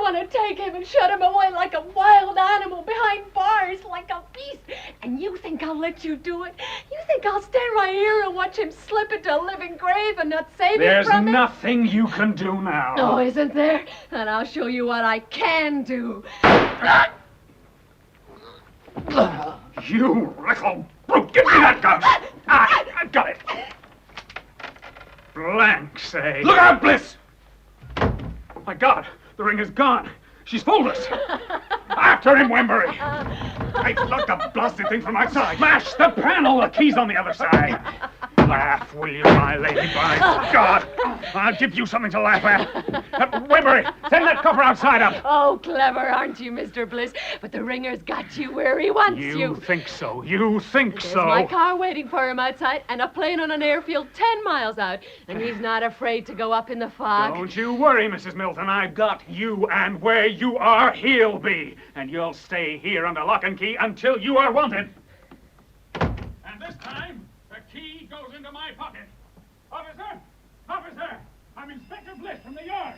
want to take him and shut him away like a wild animal behind bars, like a beast. And you think I'll let you do it? You think I'll stand right here and watch him slip into a living grave and not save him from it? There's nothing you can do now. Oh, isn't there? And I'll show you what I can do. You little brute! Give me that gun! I've got it. Blanks, eh? Look out, Bliss! My God, the ring is gone. She's fooled us. After him, Wembury. Take look the blasted thing from outside. Smash the panel. The key's on the other side. Laugh, will you, my lady? By God, I'll give you something to laugh at. Wembury, send that copper outside up. Oh, clever, aren't you, Mr. Bliss? But the ringer's got you where he wants you. You think so? You think There's so? my car waiting for him outside, and a plane on an airfield 10 miles out. And he's not afraid to go up in the fog. Don't you worry, Mrs. Milton. I've got you, and where you are, he'll be. And you'll stay here under lock and key until you are wanted. And this time, the key goes into my pocket. Officer! Officer! I'm Inspector Bliss from the yard.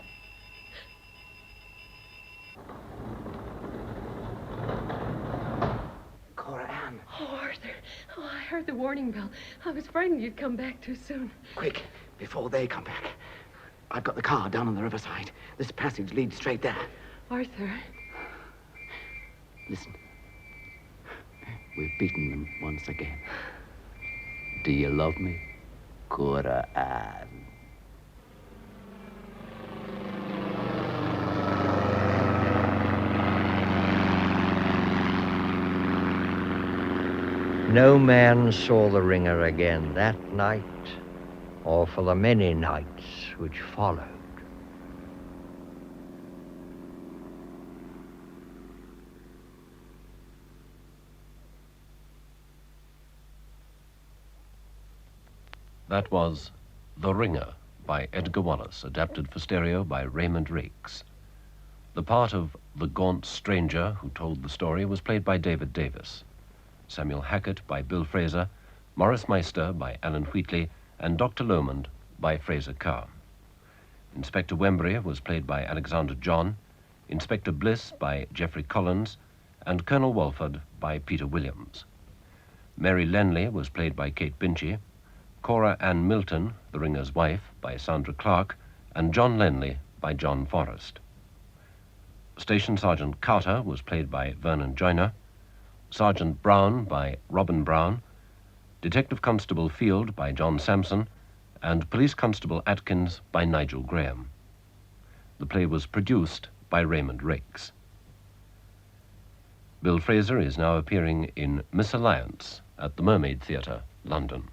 Cora Ann. Oh, Arthur. Oh, I heard the warning bell. I was frightened you'd come back too soon. Quick, before they come back. I've got the car down on the riverside. This passage leads straight there. Arthur. Listen. We've beaten them once again. Do you love me, Cora Ann? No man saw the ringer again that night, or for the many nights which followed. That was The Ringer by Edgar Wallace, adapted for stereo by Raymond Rakes. The part of the gaunt stranger who told the story was played by David Davis. Samuel Hackett by Bill Fraser, Morris Meister by Alan Wheatley, and Dr. Lomond by Fraser Carr. Inspector Wembury was played by Alexander John, Inspector Bliss by Geoffrey Collins, and Colonel Walford by Peter Williams. Mary Lenley was played by Kate Binchy, Cora Ann Milton, the ringer's wife, by Sandra Clark, and John Lenley by John Forrest. Station Sergeant Carter was played by Vernon Joyner, Sergeant Brown by Robin Brown, Detective Constable Field by John Sampson, and Police Constable Atkins by Nigel Graham. The play was produced by Raymond Rakes. Bill Fraser is now appearing in Misalliance at the Mermaid Theatre, London.